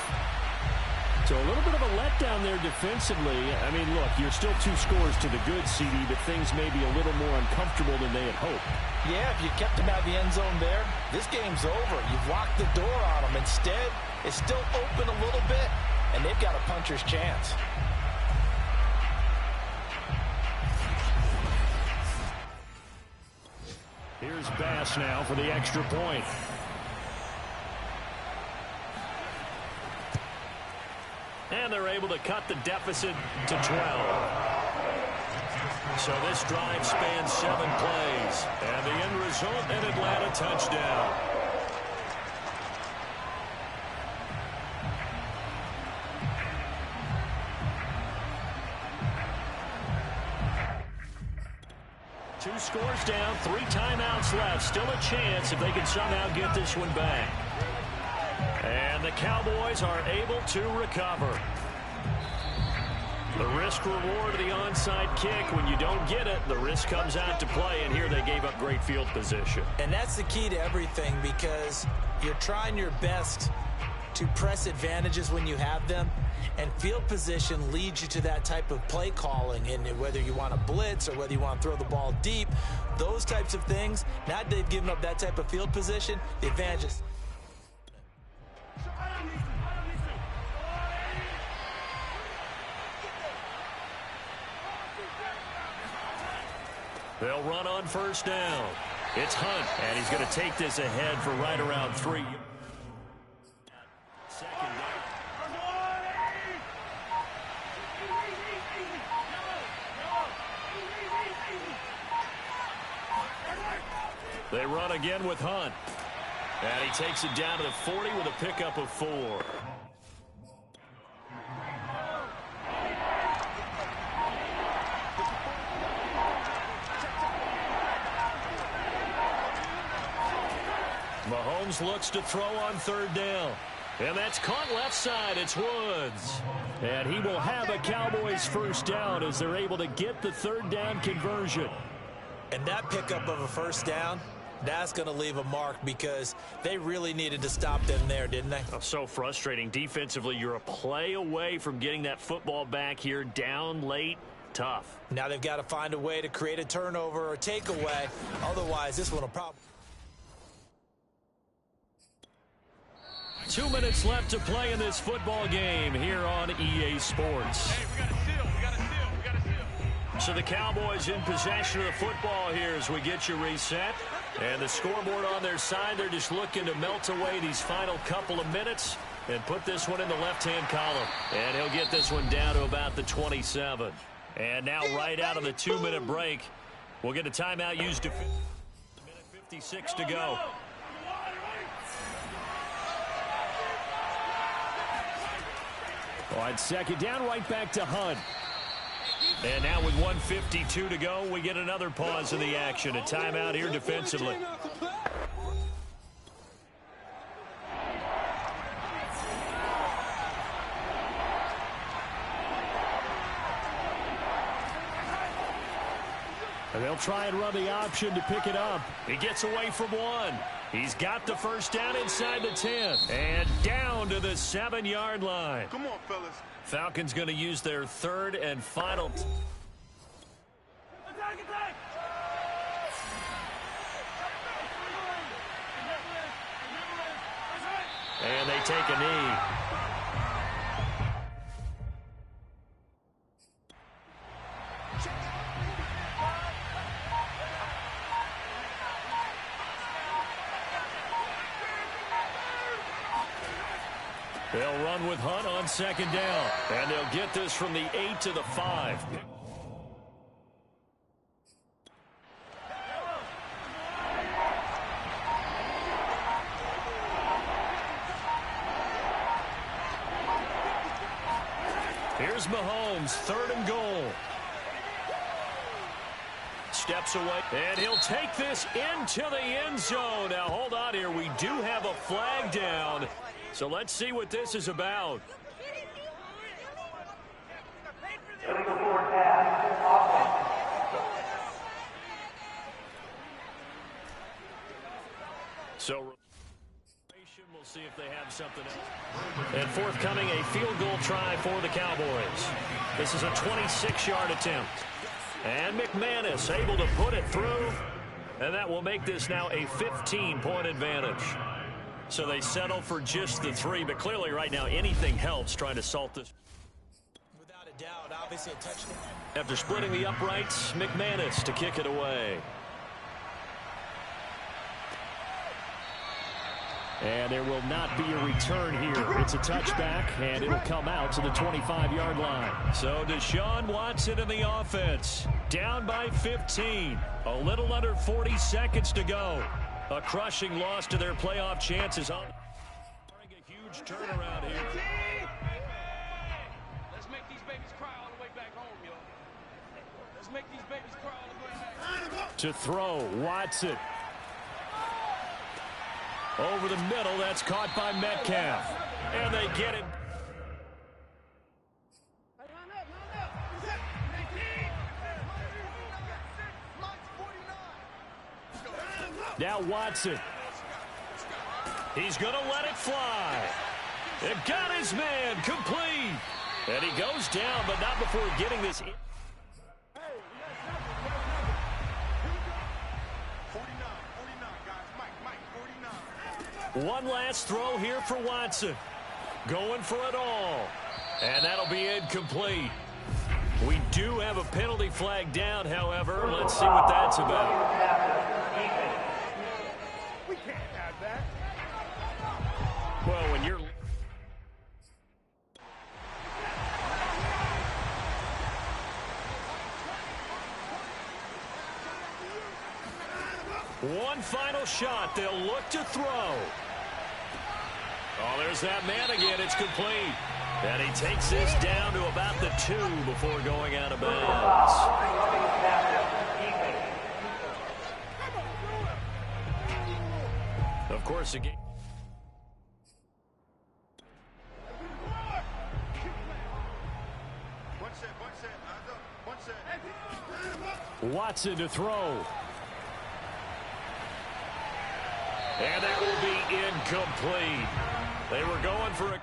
So a little bit of a letdown there defensively. I mean, look, you're still 2 scores to the good, CD, but things may be a little more uncomfortable than they had hoped. Yeah, if you kept them out of the end zone there, this game's over. You've locked the door on them. Instead, it's still open a little bit, and they've got a puncher's chance. Here's Bass now for the extra point. And they're able to cut the deficit to 12. So this drive spans 7 plays. And the end result, an Atlanta touchdown. Two scores down, 3 timeouts left. Still a chance if they can somehow get this one back. And the Cowboys are able to recover. The risk-reward of the onside kick, when you don't get it, the risk comes out to play, and here they gave up great field position. And that's the key to everything, because you're trying your best to press advantages when you have them, and field position leads you to that type of play calling, and whether you want to blitz or whether you want to throw the ball deep, those types of things, now that they've given up that type of field position, the advantage is... They'll run on first down. It's Hunt, and he's going to take this ahead for right around 3. Second down. They run again with Hunt. And he takes it down to the 40 with a pickup of 4. Mahomes looks to throw on third down. And that's caught left side. It's Woods. And he will have a Cowboys first down as they're able to get the third down conversion. And that pickup of a first down, that's going to leave a mark, because they really needed to stop them there, didn't they? Oh, so frustrating. Defensively, you're a play away from getting that football back here, down late. Tough. Now they've got to find a way to create a turnover or takeaway. Otherwise, this one will probably... 2 minutes left to play in this football game here on EA Sports. Hey, we got a steal. We got a steal. We got a steal. So the Cowboys in possession of the football here as we get you reset. And the scoreboard on their side, they're just looking to melt away these final couple of minutes and put this one in the left-hand column. And he'll get this one down to about the 27. And now right out of the 2-minute break, we'll get a timeout used to minute 56 to go. On second down, right back to Hunt. And now with 1:52 to go, we get another pause in the action. A timeout here defensively. And they'll try and run the option to pick it up. He gets away from one. He's got the first down inside the 10. And down to the 7-yard line. Come on, fellas. Falcons going to use their third and final. And they take a knee. They'll run with Hunt on second down. And they'll get this from the 8 to the 5. Here's Mahomes, 3rd and goal. Steps away, and he'll take this into the end zone. Now, hold on here. We do have a flag down, so let's see what this is about. So we'll see if they have something else. And forthcoming, a field goal try for the Cowboys. This is a 26-yard attempt. And McManus able to put it through. And that will make this now a 15-point advantage. So they settle for just the 3. But clearly right now anything helps trying to salt this. Without a doubt, obviously a touchdown. After splitting the uprights, McManus to kick it away. And there will not be a return here. It's a touchback, and it'll come out to the 25-yard line. So Deshaun Watson in the offense. Down by 15. A little under 40 seconds to go. A crushing loss to their playoff chances. A huge turnaround here. Let's make these babies cry all the way back home, yo. Let's make these babies cry all the way back home. To throw, Watson. Over the middle, that's caught by Metcalf. And they get it. Now Watson. He's going to let it fly. It got his man complete. And he goes down, but not before getting this in. One last throw here for Watson. Going for it all. And that'll be incomplete. We do have a penalty flag down, however. Let's see what that's about. We can't have that. Well, when you're... One final shot. They'll look to throw. Oh, there's that man again. It's complete. And he takes this down to about the 2 before going out of bounds. Of course, again. Watson to throw. And that will be incomplete. They were going for a...